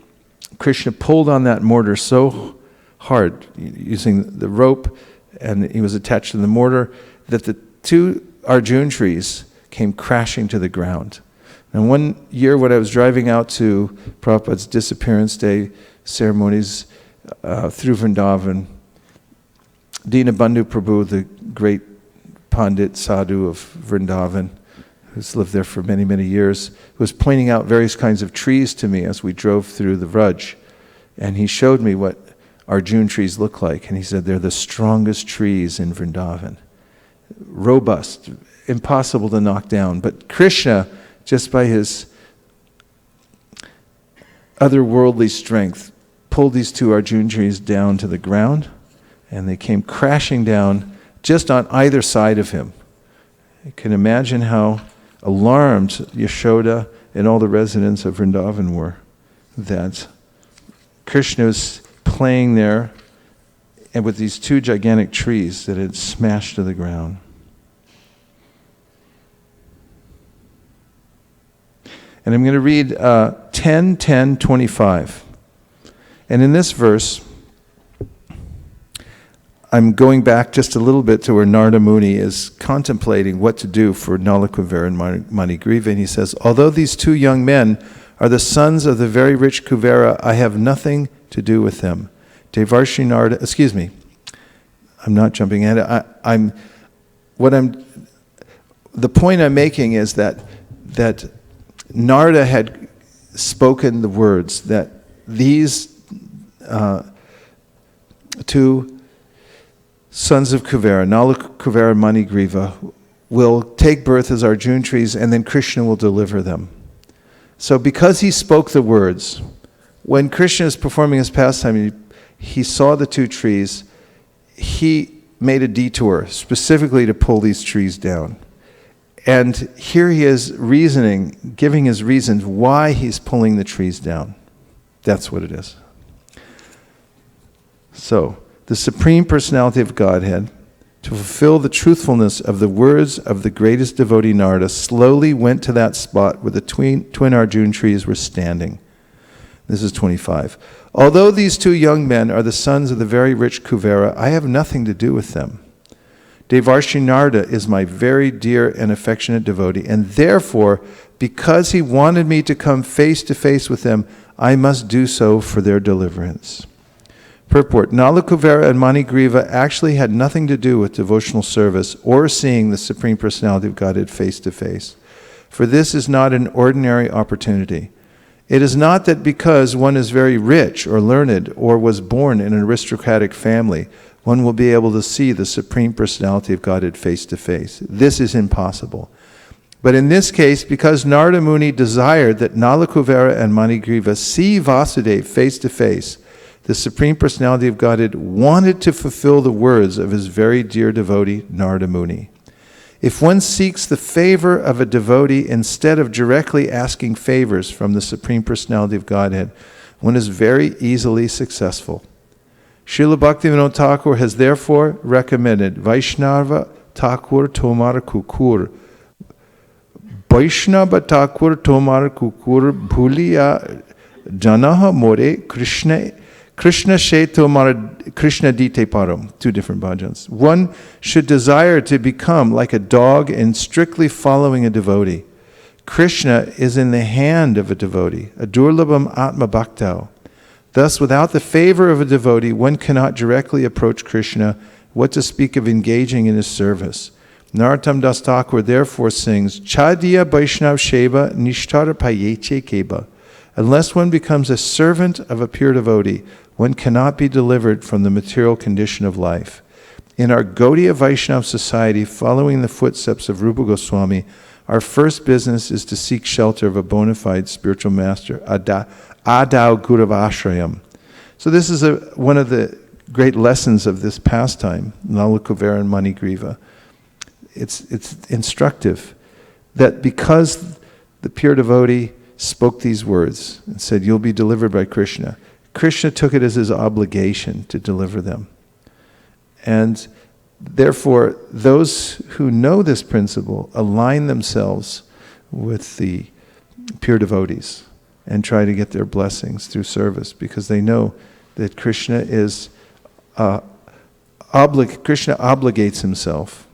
Krishna pulled on that mortar so hard, using the rope, and he was attached to the mortar, that the two Arjuna trees came crashing to the ground. And one year when I was driving out to Prabhupada's disappearance day ceremonies through Vrindavan, Dinabandhu Prabhu, the great Pandit Sadhu of Vrindavan, who's lived there for many, many years, was pointing out various kinds of trees to me as we drove through the Vraj. And he showed me what Arjuna trees look like. And he said, they're the strongest trees in Vrindavan. Robust, impossible to knock down. But Krishna, just by his otherworldly strength, pulled these two Arjuna trees down to the ground, and they came crashing down just on either side of him. You can imagine how alarmed Yashoda and all the residents of Vrindavan were that Krishna was playing there and with these two gigantic trees that had smashed to the ground. And I'm going to read 10:10:25. And in this verse, I'm going back just a little bit to where Narada Muni is contemplating what to do for Nalakuvara and Manigriva. And he says, although these two young men are the sons of the very rich Kuvera, I have nothing to do with them. Devarshi Narada, excuse me, I'm not jumping ahead. The point I'm making is that Narada had spoken the words that these two sons of Kuvera, Nalakuvara and Manigriva, will take birth as Arjuna trees, and then Krishna will deliver them. So because he spoke the words, when Krishna is performing his pastime, he saw the two trees, he made a detour specifically to pull these trees down. And here he is reasoning, giving his reasons why he's pulling the trees down. That's what it is. So, the Supreme Personality of Godhead, to fulfill the truthfulness of the words of the greatest devotee Narada, slowly went to that spot where the twin Arjuna trees were standing. This is 25. Although these two young men are the sons of the very rich Kuvera, I have nothing to do with them. Devarshi Narada is my very dear and affectionate devotee, and therefore, because he wanted me to come face to face with them, I must do so for their deliverance. Purport, Nalakuvara and Manigriva actually had nothing to do with devotional service or seeing the Supreme Personality of Godhead face to face. For this is not an ordinary opportunity. It is not that because one is very rich or learned or was born in an aristocratic family, one will be able to see the Supreme Personality of Godhead face to face. This is impossible. But in this case, because Narada Muni desired that Nalakuvara and Manigriva see Vasudeva face to face, the Supreme Personality of Godhead wanted to fulfill the words of his very dear devotee, Narada Muni. If one seeks the favor of a devotee instead of directly asking favors from the Supreme Personality of Godhead, one is very easily successful. Srila Bhaktivinoda Thakur has therefore recommended Vaishnava Thakur Tomar Kukur. Vaishnava Thakur Tomar Kukur Bhuliya Janaha More Krishna Shetomar Krishna Dite Param. Two different bhajans. One should desire to become like a dog in strictly following a devotee. Krishna is in the hand of a devotee, a durlabham atma bhaktao. Thus, without the favor of a devotee, one cannot directly approach Krishna, what to speak of engaging in his service. Narottam Das Thakur therefore sings, Chadiya Vaishnav Sheva Nishtara Payeche Keba. Unless one becomes a servant of a pure devotee, one cannot be delivered from the material condition of life. In our Gaudiya Vaishnava society, following the footsteps of Rupa Goswami, our first business is to seek shelter of a bona fide spiritual master, Adau Guravashrayam. So this is one of the great lessons of this pastime, Nalakuvara and Manigriva. It's instructive that because the pure devotee spoke these words and said, you'll be delivered by Krishna, Krishna took it as his obligation to deliver them. And therefore, those who know this principle align themselves with the pure devotees and try to get their blessings through service, because they know that Krishna is Krishna obligates himself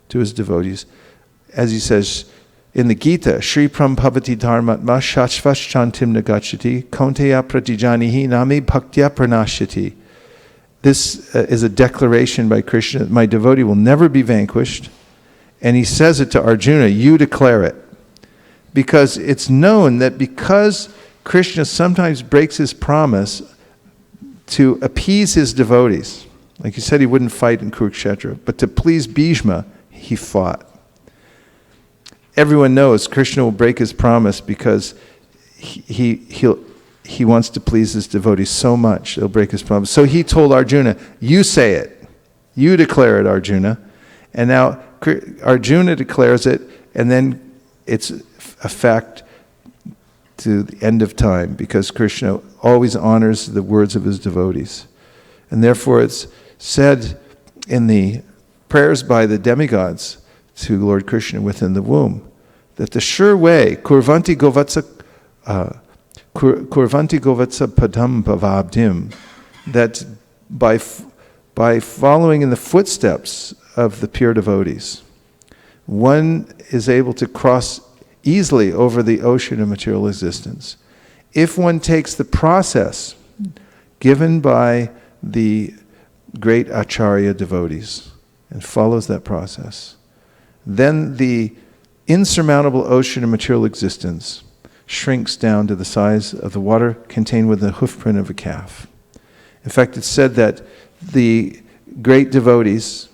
to his devotees. As he says in the Gita, Shri Prambhavati Dharmatma Shashvashchantim Nagachati Konteya Pratijanihi Nami Bhaktya Pranashyati. This is a declaration by Krishna that my devotee will never be vanquished. And he says it to Arjuna, you declare it. Because it's known that because Krishna sometimes breaks his promise to appease his devotees, like he said he wouldn't fight in Kurukshetra, but to please Bhishma, he fought. Everyone knows Krishna will break his promise because he wants to please his devotees so much, he'll break his promise. So he told Arjuna, you say it. You declare it, Arjuna. And now Arjuna declares it, and then it's a fact to the end of time, because Krishna always honors the words of his devotees. And therefore it's said in the prayers by the demigods to Lord Krishna within the womb, that the sure way, kurvanti govatsa padam bhavabdim, that by following in the footsteps of the pure devotees, one is able to cross easily over the ocean of material existence. If one takes the process given by the great Acharya devotees and follows that process, then the insurmountable ocean of material existence shrinks down to the size of the water contained within the hoofprint of a calf. In fact, it's said that the great devotees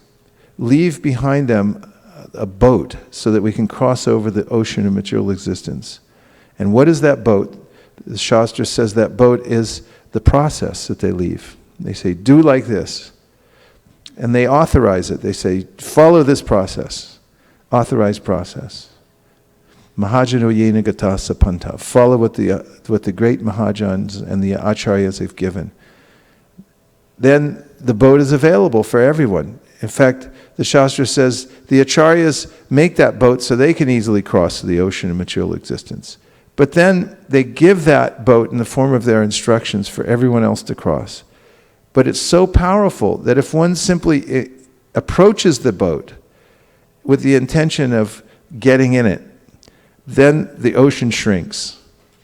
leave behind them a boat so that we can cross over the ocean of material existence. And what is that boat? The Shastra says that boat is the process that they leave. They say, do like this. And they authorize it. They say, follow this process. Authorized process. Mahajano yena gata sapanta. Follow what the great Mahajans and the Acharyas have given. Then the boat is available for everyone. In fact, the Shastra says the Acharyas make that boat so they can easily cross the ocean of material existence. But then they give that boat in the form of their instructions for everyone else to cross. But it's so powerful that if one simply approaches the boat with the intention of getting in it, then the ocean shrinks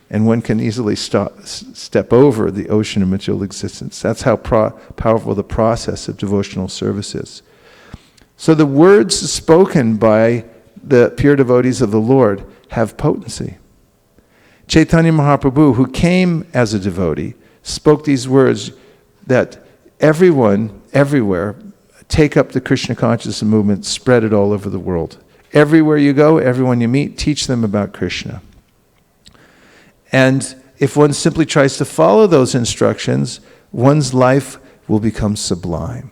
and one can easily step over the ocean of material existence. That's how powerful the process of devotional service is. So the words spoken by the pure devotees of the Lord have potency. Chaitanya Mahaprabhu, who came as a devotee, spoke these words that everyone, everywhere, take up the Krishna consciousness movement, spread it all over the world. Everywhere you go, everyone you meet, teach them about Krishna. And if one simply tries to follow those instructions, one's life will become sublime.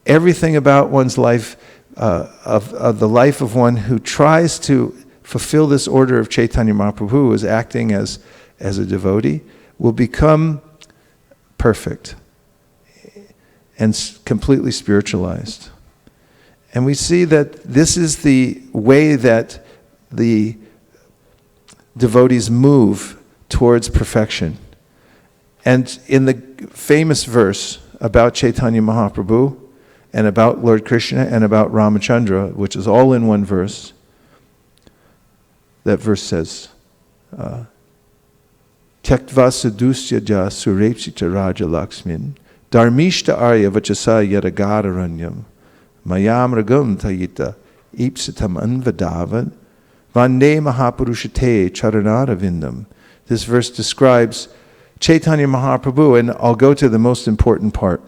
Everything about one's life, of the life of one who tries to fulfill this order of Chaitanya Mahaprabhu as acting as a devotee, will become perfect and completely spiritualized. And we see that this is the way that the devotees move towards perfection. And in the famous verse about Chaitanya Mahaprabhu and about Lord Krishna and about Ramachandra, which is all in one verse, that verse says, Tyaktva sadusyaja surepsita raja laksmin dharmishta arya vachasa yadagararanyam mayam ragam tayita ipsitam anvadavan vande mahapurushate charanara. This verse describes Chaitanya Mahaprabhu, and I'll go to the most important part.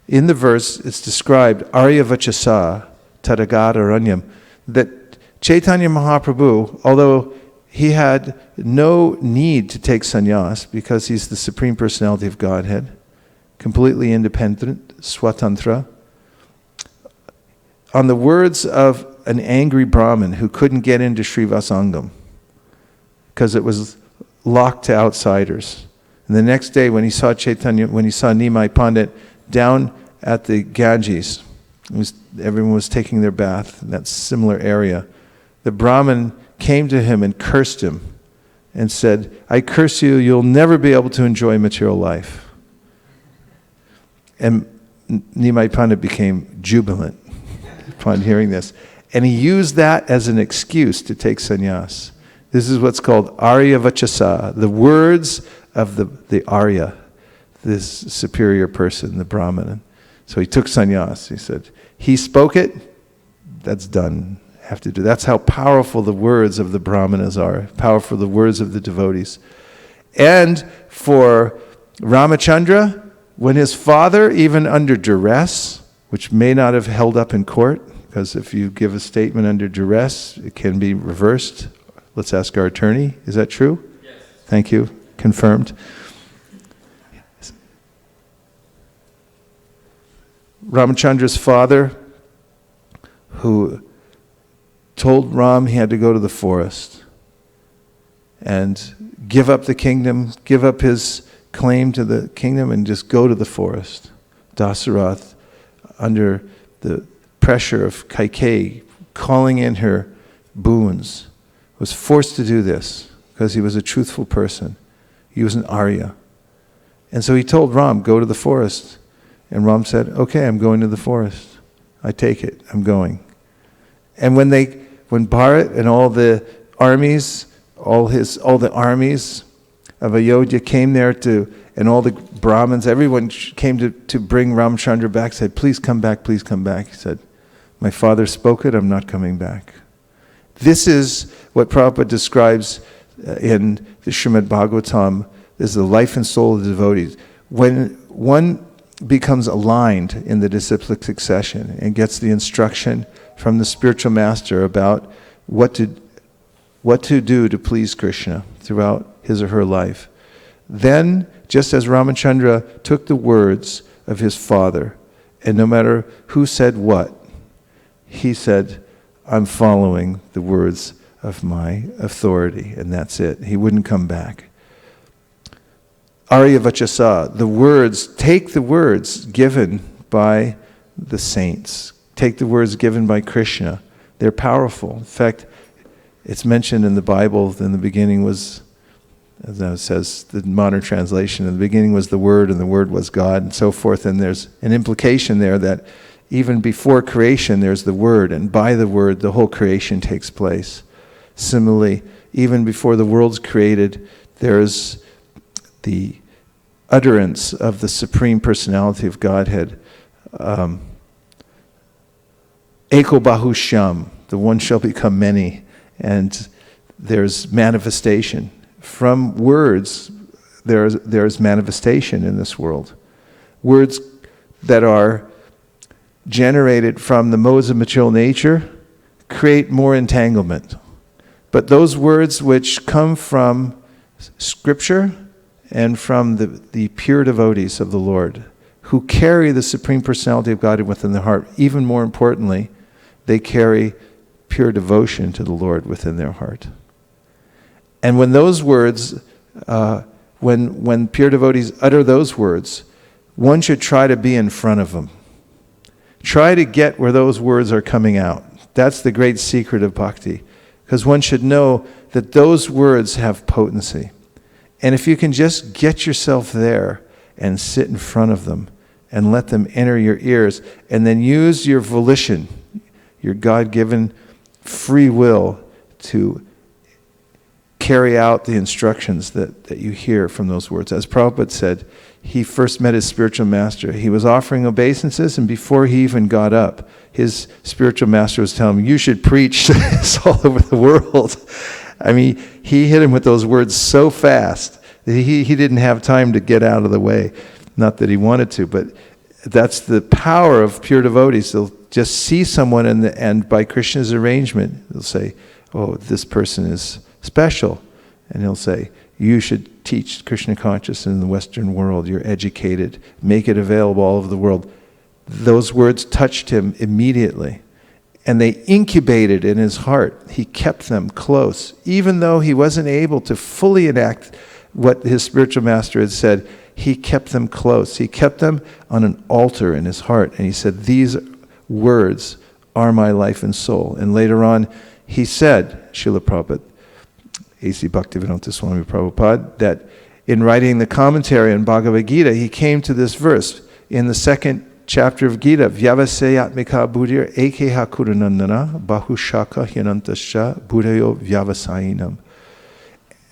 In the verse, it's described, Arya Vachasa Tadagararanyam, that Chaitanya Mahaprabhu, although he had no need to take sannyas because he's the Supreme Personality of Godhead, completely independent, swatantra, on the words of an angry Brahmin who couldn't get into Srivasangam because it was locked to outsiders. And the next day when he saw Chaitanya, when he saw Nimai Pandit down at the Ganges, everyone was taking their bath in that similar area, the Brahmin came to him and cursed him and said, I curse you, you'll never be able to enjoy material life. And Nimai Pandit became jubilant upon hearing this. And he used that as an excuse to take sannyas. This is what's called Arya Vachasa, the words of the Arya, this superior person, the Brahman. So he took sannyas. He said, he spoke it, that's done. Have to do. That's how powerful the words of the Brahmanas are, powerful the words of the devotees. And for Ramachandra, when his father, even under duress, which may not have held up in court, because if you give a statement under duress, it can be reversed. Let's ask our attorney. Is that true? Yes. Thank you. Confirmed. Ramachandra's father, who told Ram he had to go to the forest and give up the kingdom, give up his claim to the kingdom and just go to the forest. Dasarath, under the pressure of Kaikeyi calling in her boons, was forced to do this because he was a truthful person. He was an Arya. And so he told Ram, go to the forest. And Ram said, okay, I'm going to the forest. I take it, I'm going. And when Bharat and all the armies, all the armies of Ayodhya came there and all the Brahmins, everyone came to bring Ramchandra back, said, please come back, please come back. He said, my father spoke it, I'm not coming back. This is what Prabhupada describes in the Srimad Bhagavatam. This is the life and soul of the devotees. When one becomes aligned in the disciplic succession and gets the instruction from the spiritual master about what to do to please Krishna throughout his or her life, then, just as Ramachandra took the words of his father, and no matter who said what, he said, I'm following the words of my authority, and that's it. He wouldn't come back. Arya Vachasa, the words, take the words given by the saints. Take the words given by Krishna. They're powerful. In fact, it's mentioned in the Bible, in the beginning was, as it says, the modern translation, in the beginning was the Word, and the Word was God, and so forth. And there's an implication there that even before creation, there's the Word, and by the Word, the whole creation takes place. Similarly, even before the world's created, there's the utterance of the Supreme Personality of Godhead. Eko Bahushyam, the one shall become many, and there's manifestation. From words, there's manifestation in this world. Words that are generated from the modes of material nature create more entanglement. But those words which come from Scripture and from the pure devotees of the Lord, who carry the Supreme Personality of God within their heart, even more importantly, they carry pure devotion to the Lord within their heart. And when those words, when pure devotees utter those words, one should try to be in front of them. Try to get where those words are coming out. That's the great secret of bhakti. Because one should know that those words have potency. And if you can just get yourself there and sit in front of them and let them enter your ears, and then use your volition, your God-given free will, to carry out the instructions that you hear from those words. As Prabhupada said, he first met his spiritual master. He was offering obeisances, and before he even got up, his spiritual master was telling him, you should preach this all over the world. I mean, he hit him with those words so fast that he didn't have time to get out of the way. Not that he wanted to, but that's the power of pure devotees. They'll just see someone, and by Krishna's arrangement, they'll say, oh, this person is special. And he'll say, you should teach Krishna consciousness in the Western world. You're educated. Make it available all over the world. Those words touched him immediately. And they incubated in his heart. He kept them close. Even though he wasn't able to fully enact what his spiritual master had said, he kept them close. He kept them on an altar in his heart. And he said, these words are my life and soul. And later on, he said, Srila Prabhupada, A.C. Bhaktivedanta Swami Prabhupada, that in writing the commentary on Bhagavad Gita, he came to this verse in the second chapter of Gita, Vyavasayatmika buddhir ekeha kurunandana bahushaka hyanantascha buddhayo vyavasayinam.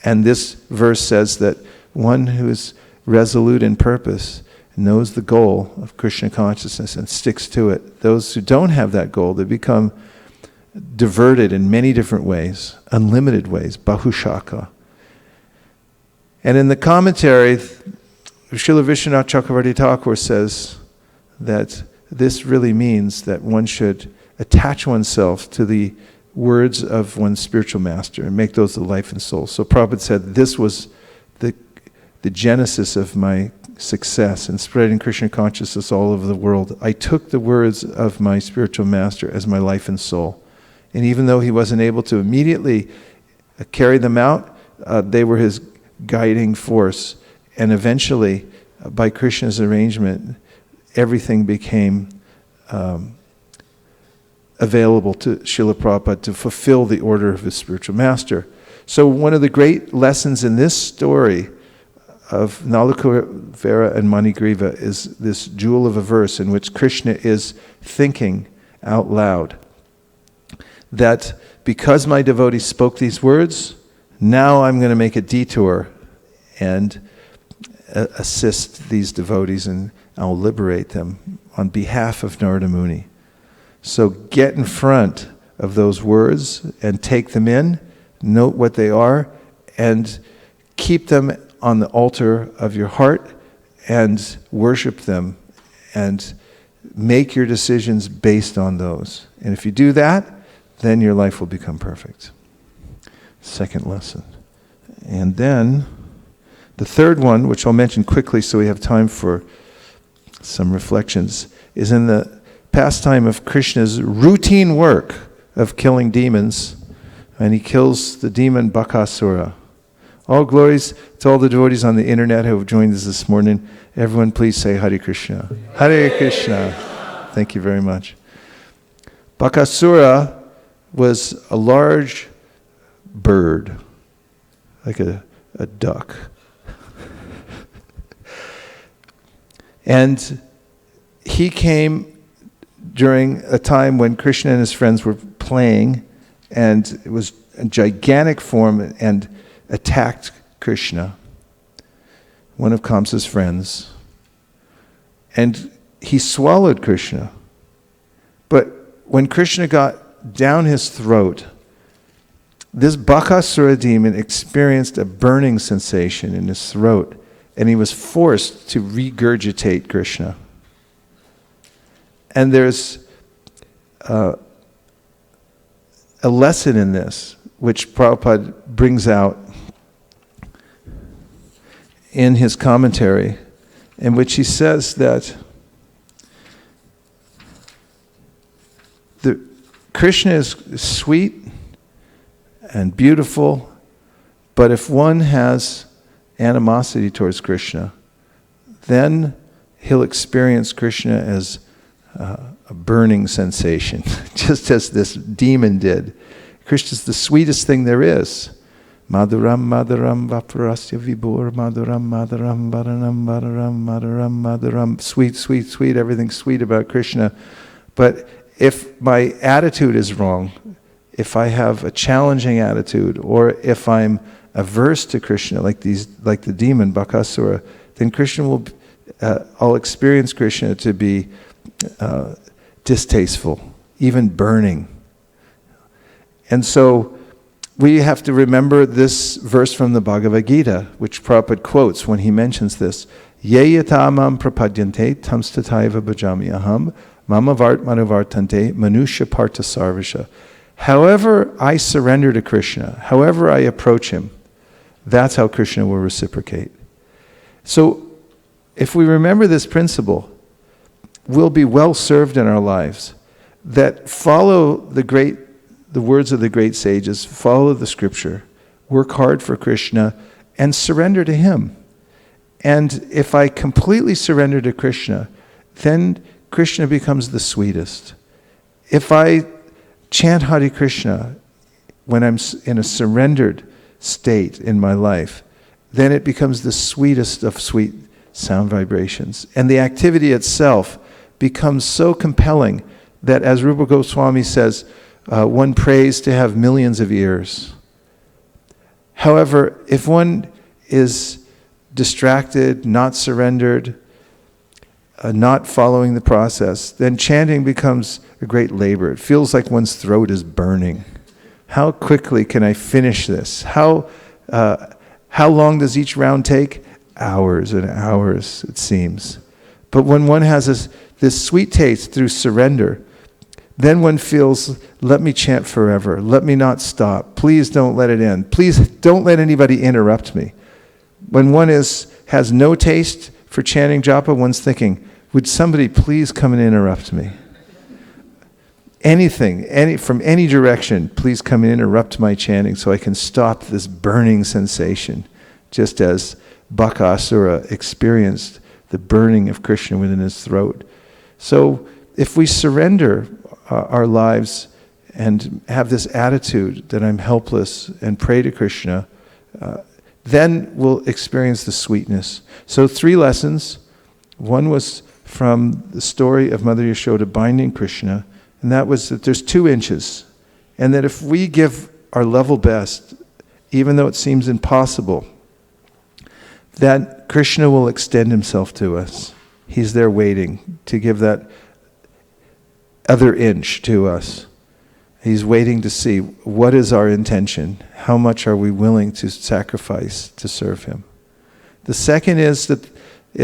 And this verse says that one who is resolute in purpose knows the goal of Krishna consciousness and sticks to it. Those who don't have that goal, they become diverted in many different ways, unlimited ways, bahushaka. And in the commentary, Srila Vishwanath Chakravarti Thakur says that this really means that one should attach oneself to the words of one's spiritual master and make those the life and soul. So Prabhupada said this was the genesis of my success in spreading Krishna consciousness all over the world. I took the words of my spiritual master as my life and soul. And even though he wasn't able to immediately carry them out, they were his guiding force. And eventually, by Krishna's arrangement, everything became available to Srila Prabhupada to fulfill the order of his spiritual master. So one of the great lessons in this story of Nalakuvara and Manigriva is this jewel of a verse in which Krishna is thinking out loud that because my devotee spoke these words, now I'm going to make a detour and assist these devotees and I'll liberate them on behalf of Narada Muni. So get in front of those words and take them in, note what they are, and keep them on the altar of your heart and worship them and make your decisions based on those. And if you do that, then your life will become perfect. Second lesson. And then the third one, which I'll mention quickly so we have time for some reflections, is in the pastime of Krishna's routine work of killing demons, and he kills the demon Bakasura. All glories to all the devotees on the internet who have joined us this morning. Everyone please say Hare Krishna. Hare Krishna. Thank you very much. Bakasura was a large bird, like a duck. And he came during a time when Krishna and his friends were playing, and it was a gigantic form and attacked Krishna, one of Kamsa's friends. And he swallowed Krishna. But when Krishna got down his throat, this Bakasura demon experienced a burning sensation in his throat, and he was forced to regurgitate Krishna. And there's a lesson in this, which Prabhupada brings out in his commentary, in which he says that Krishna is sweet and beautiful, but if one has animosity towards Krishna, then he'll experience Krishna as a burning sensation, just as this demon did. Krishna's the sweetest thing there is. Madhuram, Madhuram, Vaparasya Vibhur, Madhuram, Madhuram, Varanam, Madhuram, Madhuram, Madhuram. Sweet, sweet, sweet, everything's sweet about Krishna. But if my attitude is wrong, if I have a challenging attitude, or if I'm averse to Krishna, like the demon Bakasura, then Krishna will, I'll experience Krishna to be distasteful, even burning. And so we have to remember this verse from the Bhagavad Gita, which Prabhupada quotes when he mentions this. Ye yatamam prapadyante tamstataiva bhajami aham mama vart manuvartante manusha parta sarvasha. However I surrender to Krishna, however I approach him, that's how Krishna will reciprocate. So if we remember this principle, we'll be well served in our lives, that follow the words of the great sages, follow the scripture, work hard for Krishna, and surrender to Him. And if I completely surrender to Krishna, then Krishna becomes the sweetest. If I chant Hare Krishna when I'm in a surrendered state in my life, then it becomes the sweetest of sweet sound vibrations. And the activity itself becomes so compelling that, as Rupa Goswami says, one prays to have millions of ears. However, if one is distracted, not surrendered, not following the process, then chanting becomes a great labor. It feels like one's throat is burning. How quickly can I finish this? How long does each round take? Hours and hours, it seems. But when one has this sweet taste through surrender, then one feels, let me chant forever. Let me not stop. Please don't let it end. Please don't let anybody interrupt me. When one has no taste for chanting japa, one's thinking, would somebody please come and interrupt me? Anything, from any direction, please come and interrupt my chanting so I can stop this burning sensation, just as Bakasura experienced the burning of Krishna within his throat. So if we surrender our lives and have this attitude that I'm helpless and pray to Krishna, then we'll experience the sweetness. So 3 lessons. One was from the story of Mother Yashoda binding Krishna, and that was that there's 2 inches, and that if we give our level best, even though it seems impossible, that Krishna will extend himself to us. He's there waiting to give that other inch to us. He's waiting to see what is our intention, how much are we willing to sacrifice to serve him. The second is that,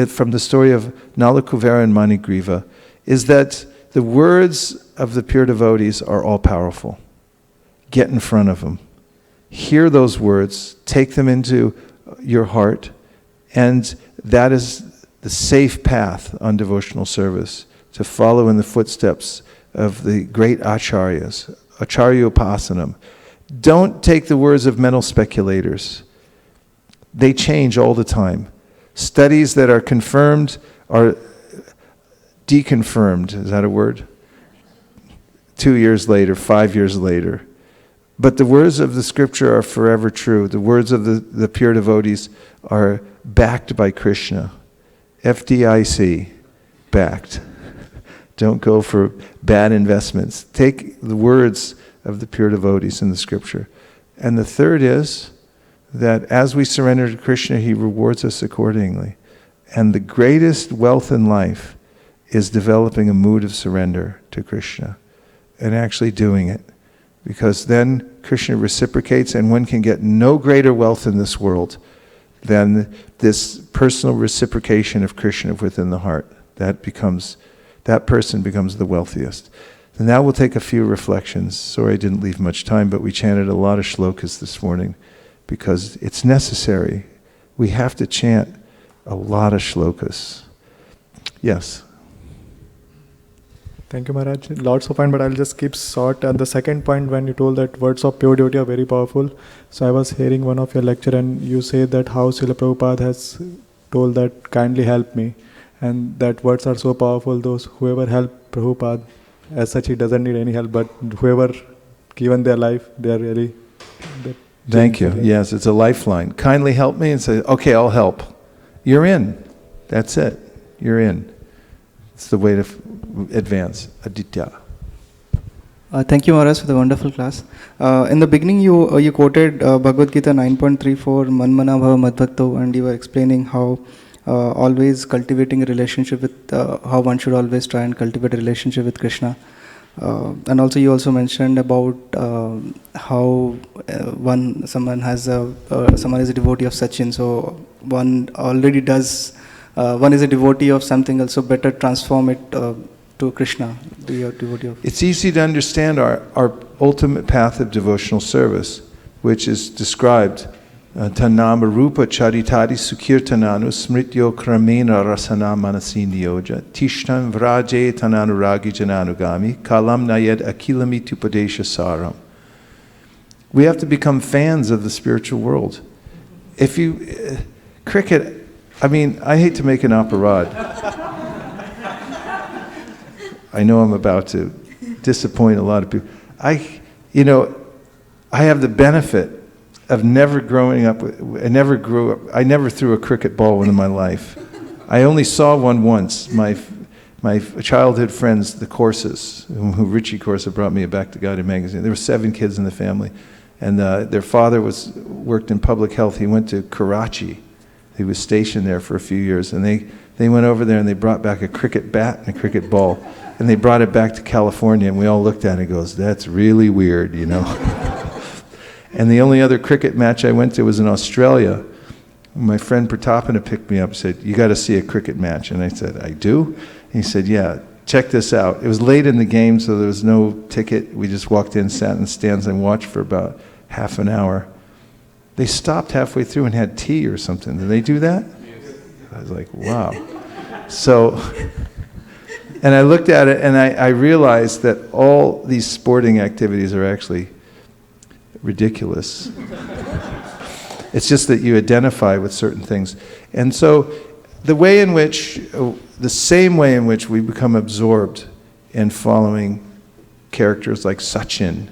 from the story of Nalakuvara and Manigriva, is that the words of the pure devotees are all powerful. Get in front of them. Hear those words, take them into your heart, and that is the safe path on devotional service, to follow in the footsteps of the great acharyas, acharya upasanam. Don't take the words of mental speculators. They change all the time. Studies that are confirmed are deconfirmed. Is that a word? 2 years later, 5 years later. But the words of the scripture are forever true. The words of the pure devotees are backed by Krishna. FDIC, backed. Don't go for bad investments. Take the words of the pure devotees in the scripture. And the third is that as we surrender to Krishna, he rewards us accordingly. And the greatest wealth in life is developing a mood of surrender to Krishna and actually doing it. Because then Krishna reciprocates, and one can get no greater wealth in this world than this personal reciprocation of Krishna within the heart. That person becomes the wealthiest. And now we'll take a few reflections. Sorry I didn't leave much time, but we chanted a lot of shlokas this morning because it's necessary. We have to chant a lot of shlokas. Yes. Thank you, Maharaj. Lots of points, but I'll just keep short. And the second point, when you told that words of pure devotee are very powerful. So I was hearing one of your lecture, and you say that how Srila Prabhupada has told that kindly help me. And that words are so powerful, those whoever help Prabhupada, as such he doesn't need any help, but whoever given their life, they are really... Thank you. Yes, it's a lifeline. Kindly help me, and say, okay, I'll help. You're in. That's it. You're in. It's the way to advance. Aditya. Thank you, Maharaj, for the wonderful class. In the beginning, you quoted Bhagavad Gita 9.34, Manmana Bhava Madbhakto, and you were explaining how always cultivating a relationship with, how one should always try and cultivate a relationship with Krishna. And also you also mentioned about how someone is a devotee of Sachin, so one already does, one is a devotee of something else, so better transform it to Krishna, be a devotee of. It's easy to understand our ultimate path of devotional service, which is described Tanama Rupa Charitari Sukirtananu Smrityo Kramena Rasana Manasi Niyoja Tishtam Vraje Tananuragi Jananugami Kalam Nayed Akilami Tupadesha Saram. We have to become fans of the spiritual world. if you, cricket, I mean, I hate to make an aparad. I know I'm about to disappoint a lot of people. I have the benefit of never growing up, I never threw a cricket ball in my life. I only saw one once. My childhood friends, the Corses, who Richie Corsa brought me a Back to Guided magazine. There were 7 kids in the family, and their father worked in public health. He went to Karachi. He was stationed there for a few years, and they went over there and they brought back a cricket bat and a cricket ball, and they brought it back to California, and we all looked at it and goes, "That's really weird, you know." And the only other cricket match I went to was in Australia. My friend Pratapana picked me up and said, "You got to see a cricket match." And I said, "I do?" And he said, "Yeah, check this out." It was late in the game, so there was no ticket. We just walked in, sat in the stands, and watched for about half an hour. They stopped halfway through and had tea or something. Did they do that? Yes. I was like, wow. So, and I looked at it, and I realized that all these sporting activities are actually ridiculous. It's just that you identify with certain things. And so the same way in which we become absorbed in following characters like Sachin,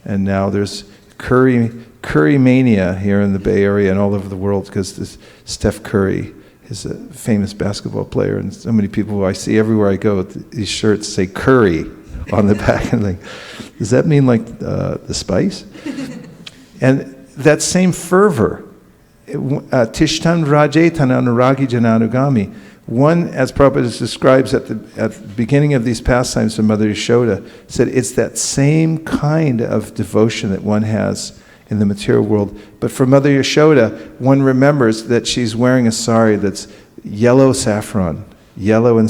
and now there's Curry mania here in the Bay Area and all over the world, because Steph Curry is a famous basketball player, and so many people who I see everywhere I go, these shirts say Curry on the back, and like, does that mean like the spice? And that same fervor, Tishtan Rajetan Anuragi Jananugami, one, as Prabhupada describes at the beginning of these pastimes from Mother Yashoda, said it's that same kind of devotion that one has in the material world. But for Mother Yashoda, one remembers that she's wearing a sari that's yellow and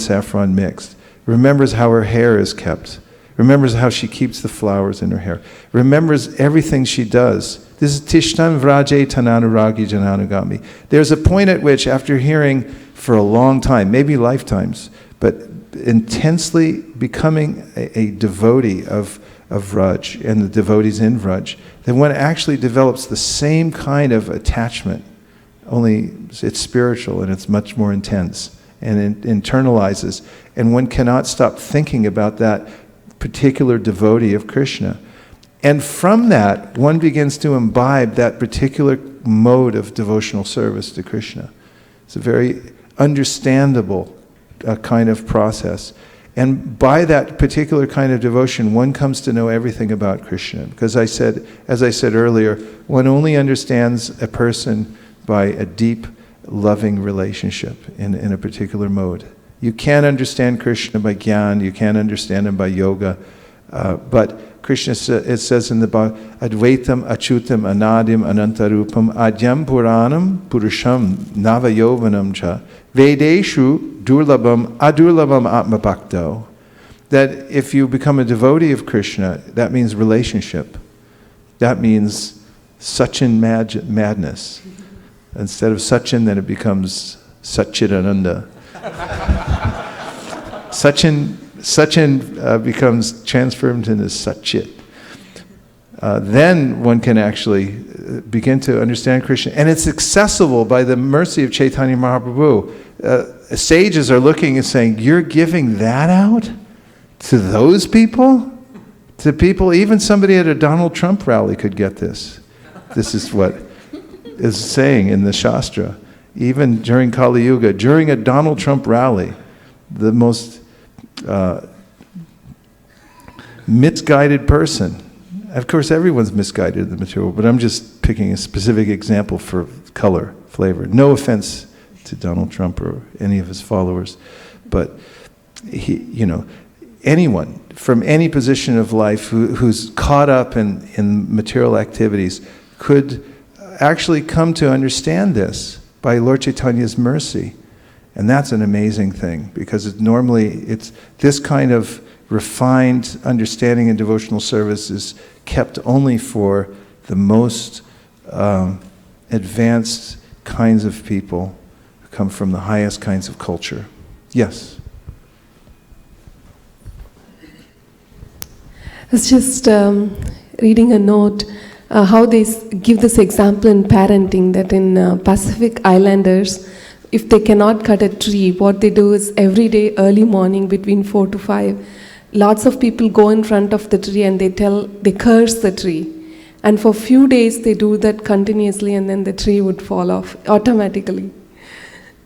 saffron mixed. Remembers how her hair is kept. Remembers how she keeps the flowers in her hair. Remembers everything she does. This is Tishtan Vraje Tananuragi Jananugami. There's a point at which, after hearing for a long time, maybe lifetimes, but intensely becoming a devotee of Vraj and the devotees in Vraj, then one actually develops the same kind of attachment, only it's spiritual and it's much more intense, and it internalizes, and one cannot stop thinking about that particular devotee of Krishna. And from that, one begins to imbibe that particular mode of devotional service to Krishna. It's a very understandable kind of process. And by that particular kind of devotion, one comes to know everything about Krishna. Because as I said earlier, one only understands a person by a deep, loving relationship in a particular mode. You can't understand Krishna by Gyan, you can't understand him by yoga, but Krishna, it says in the Bhagavatam, Advaitam, Achutam, Anadim, Anantarupam, Adyam Puranam, Purusham, Navayovanam cha, Vedeshu, Durlabam, Adurlabam Atma Bhakto. That if you become a devotee of Krishna, that means relationship. That means Sachin madness. Instead of Sachin, then it becomes Satchidananda. Sachin becomes transformed into Satchit. Then one can actually begin to understand Krishna. And it's accessible by the mercy of Chaitanya Mahaprabhu. Sages are looking and saying, you're giving that out to those people? To people, even somebody at a Donald Trump rally could get this. This is what is saying in the Shastra. Even during Kali Yuga, during a Donald Trump rally, the most misguided person. Of course, everyone's misguided in the material, but I'm just picking a specific example for color, flavor. No offense to Donald Trump or any of his followers, but anyone from any position of life who's caught up in material activities could actually come to understand this by Lord Chaitanya's mercy. And that's an amazing thing, because it's this kind of refined understanding and devotional service is kept only for the most advanced kinds of people who come from the highest kinds of culture. Yes? I was just reading a note how they give this example in parenting that in Pacific Islanders, if they cannot cut a tree, what they do is every day early morning between 4 to 5, lots of people go in front of the tree and they curse the tree. And for few days they do that continuously, and then the tree would fall off automatically.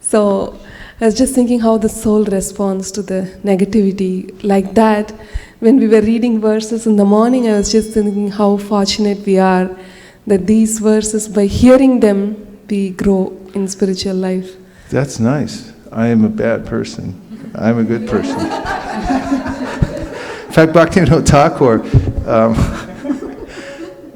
So I was just thinking how the soul responds to the negativity like that. When we were reading verses in the morning, I was just thinking how fortunate we are that these verses, by hearing them, we grow in spiritual life. That's nice. I am a bad person. I'm a good person. In fact, Bhaktivinoda Thakur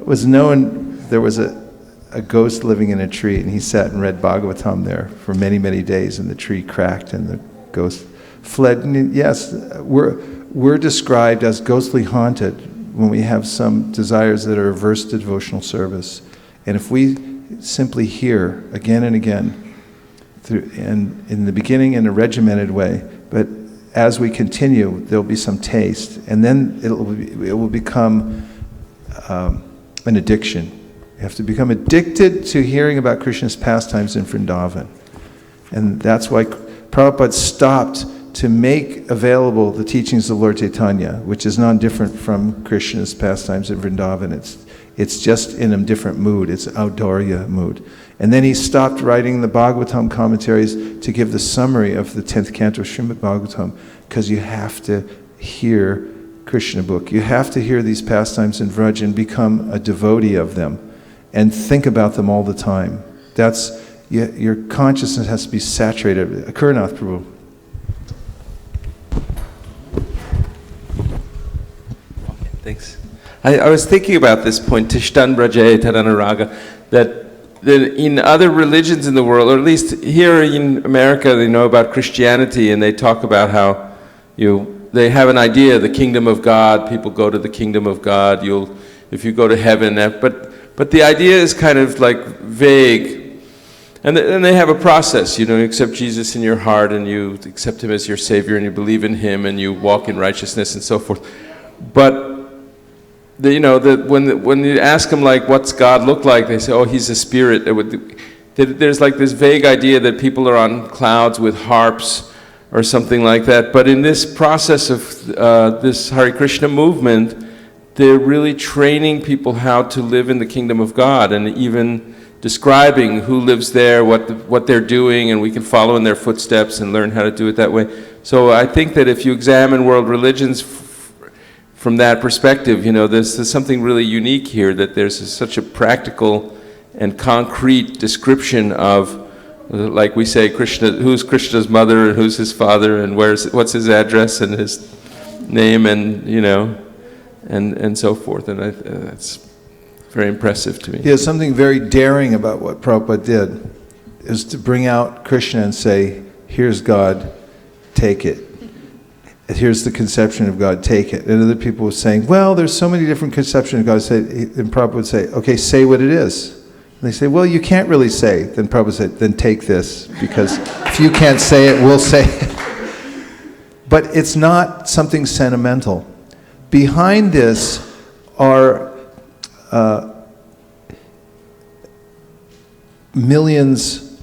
was known, there was a ghost living in a tree, and he sat and read Bhagavatam there for many, many days, and the tree cracked and the ghost fled. And yes, we're described as ghostly haunted when we have some desires that are averse to devotional service. And if we simply hear again and again, and in the beginning in a regimented way, but as we continue, there'll be some taste, and then it will become an addiction. You have to become addicted to hearing about Krishna's pastimes in Vrindavan. And that's why Prabhupada stopped to make available the teachings of Lord Chaitanya, which is non-different from Krishna's pastimes in Vrindavan. It's just in a different mood. It's Audharya mood. And then he stopped writing the Bhagavatam commentaries to give the summary of the 10th canto of Srimad Bhagavatam, because you have to hear Krishna book. You have to hear these pastimes in Vraj and become a devotee of them and think about them all the time. Your consciousness has to be saturated. Kuranath Prabhu. Thanks. I was thinking about this point, Tishtan Brajaye Tadanaraga, that in other religions in the world, or at least here in America, they know about Christianity, and they talk about how they have an idea, the kingdom of God, people go to the kingdom of God, if you go to heaven, but the idea is kind of like vague. And they have a process, you accept Jesus in your heart, and you accept him as your Savior, and you believe in him, and you walk in righteousness and so forth. But when you ask them, like, what's God look like, they say, oh, he's a spirit. There's like this vague idea that people are on clouds with harps or something like that. But in this process of this Hare Krishna movement, they're really training people how to live in the kingdom of God, and even describing who lives there, what they're doing, and we can follow in their footsteps and learn how to do it that way. So I think that if you examine world religions from that perspective, there's something really unique here, that there's such a practical and concrete description of, like we say, Krishna, who's Krishna's mother and who's his father and what's his address and his name, and and so forth. And that's very impressive to me. Yeah, something very daring about what Prabhupada did is to bring out Krishna and say, here's God, take it. Here's the conception of God, take it. And other people were saying, well, there's so many different conceptions of God. And Prabhupada would say, okay, say what it is. And they say, well, you can't really say. Then Prabhupada said, then take this, because if you can't say it, we'll say it. But it's not something sentimental. Behind this are millions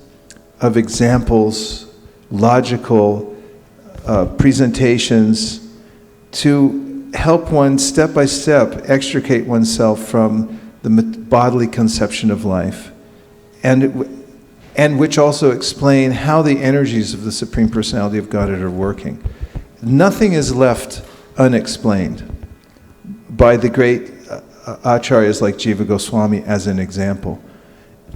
of examples, logical presentations to help one step by step extricate oneself from the bodily conception of life, and which also explain how the energies of the Supreme Personality of Godhead are working. Nothing is left unexplained by the great acharyas like Jiva Goswami as an example.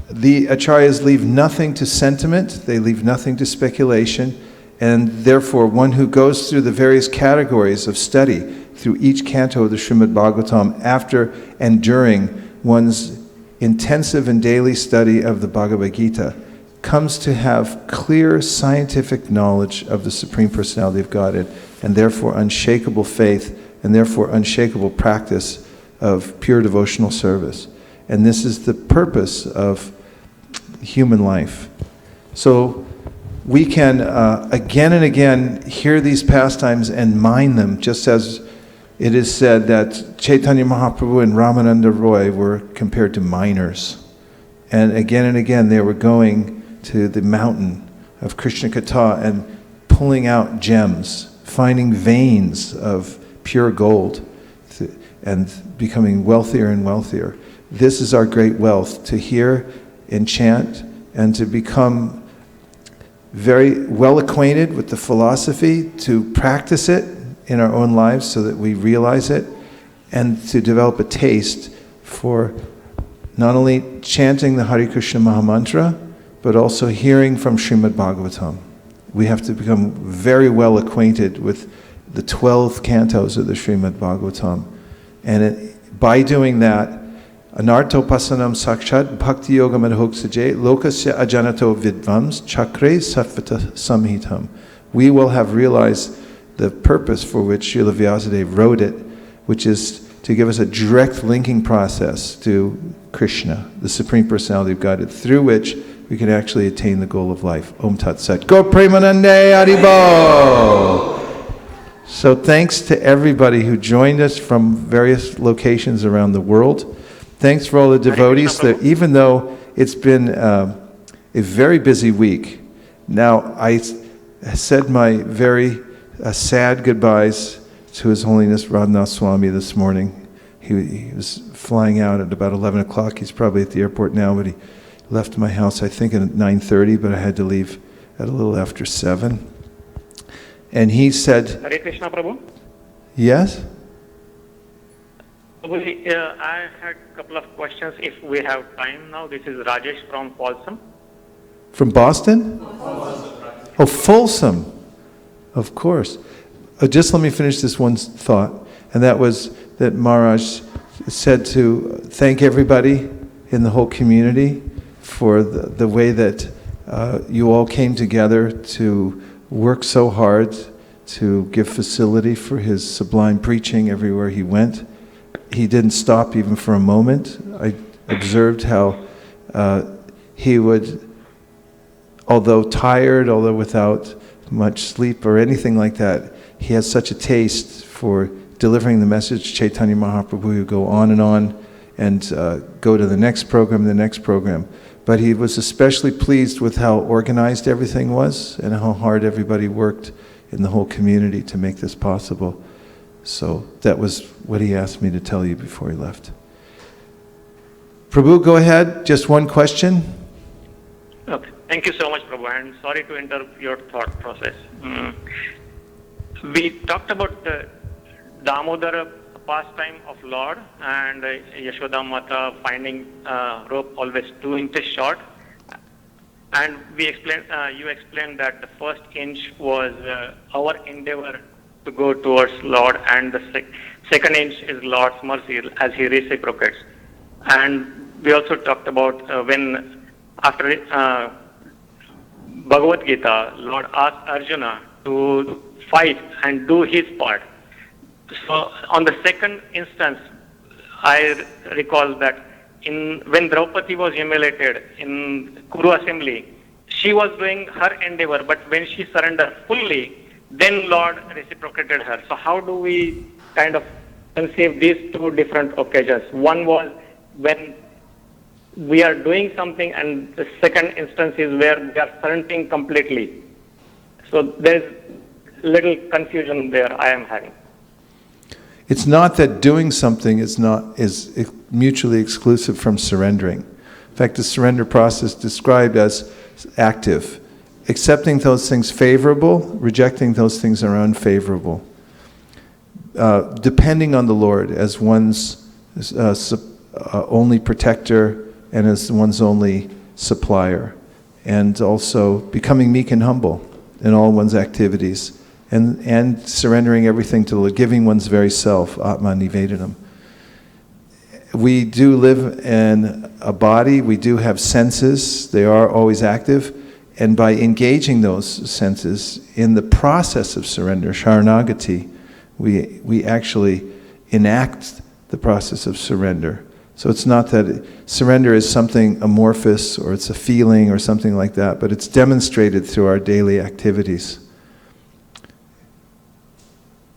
The acharyas leave nothing to sentiment, they leave nothing to speculation, and therefore one who goes through the various categories of study through each canto of the Srimad Bhagavatam after and during one's intensive and daily study of the Bhagavad Gita comes to have clear scientific knowledge of the Supreme Personality of Godhead, and therefore unshakable faith, and therefore unshakable practice of pure devotional service. And this is the purpose of human life. So we can again and again hear these pastimes and mine them, just as it is said that Chaitanya Mahaprabhu and Ramananda Roy were compared to miners. And again they were going to the mountain of Krishna Katha and pulling out gems, finding veins of pure gold, and becoming wealthier and wealthier. This is our great wealth, to hear and chant and to become very well acquainted with the philosophy, to practice it in our own lives so that we realize it, and to develop a taste for not only chanting the Hare Krishna Mahamantra, but also hearing from Srimad Bhagavatam. We have to become very well acquainted with the 12 cantos of the Srimad Bhagavatam. And by doing that, Anartho pasanam sakshat bhakti yoga madhoksaje lokasya ajanato vidvams chakre satvata samhitam. We will have realized the purpose for which Srila Vyasadeva wrote it, which is to give us a direct linking process to Krishna, the Supreme Personality of Godhead, through which we can actually attain the goal of life. Om Tat Sat. Go Premanande Haribo! So thanks to everybody who joined us from various locations around the world. Thanks for all the devotees that, even though it's been a very busy week, now I said my very sad goodbyes to His Holiness Radhanath Swami this morning. He was flying out at about 11 o'clock. He's probably at the airport now, but he left my house, I think, at 9:30, but I had to leave at a little after 7. And he said, Hare Krishna, Prabhu. Yes? Prabhu, I had a couple of questions if we have time now. This is Rajesh from Folsom. From Boston? Oh, Folsom. Of course. Just let me finish this one thought. And that was that Maharaj said to thank everybody in the whole community for the way that you all came together to work so hard to give facility for his sublime preaching everywhere he went. He didn't stop even for a moment. I observed how he would, although tired, although without much sleep or anything like that, he has such a taste for delivering the message. Chaitanya Mahaprabhu would go on and go to the next program. But he was especially pleased with how organized everything was and how hard everybody worked in the whole community to make this possible. So that was what he asked me to tell you before he left. Prabhu, go ahead. Just one question. Okay. Thank you so much, Prabhu. And sorry to interrupt your thought process. We talked about the Damodara pastime of Lord and Yashoda Mata finding rope always 2 inches short. And we explained, you explained that the first inch was our endeavor to go towards Lord, and the second inch is Lord's mercy as He reciprocates. And we also talked about when after Bhagavad Gita, Lord asked Arjuna to fight and do his part. So on the second instance, I recall that when Draupadi was humiliated in Kuru assembly, she was doing her endeavor, but when she surrendered fully, then Lord reciprocated her. So how do we kind of conceive these 2 different occasions? One was when we are doing something, and the second instance is where we are surrendering completely. So there is little confusion there I am having. It's not that doing something is mutually exclusive from surrendering. In fact, the surrender process described as active. Accepting those things favorable, rejecting those things are unfavorable. Depending on the Lord as one's only protector and as one's only supplier. And also becoming meek and humble in all one's activities. And surrendering everything to the Lord, giving one's very self, Atma Nivedanam. We do live in a body, we do have senses, they are always active, and by engaging those senses in the process of surrender, Sharanagati, we actually enact the process of surrender. So it's not that surrender is something amorphous or it's a feeling or something like that, but it's demonstrated through our daily activities.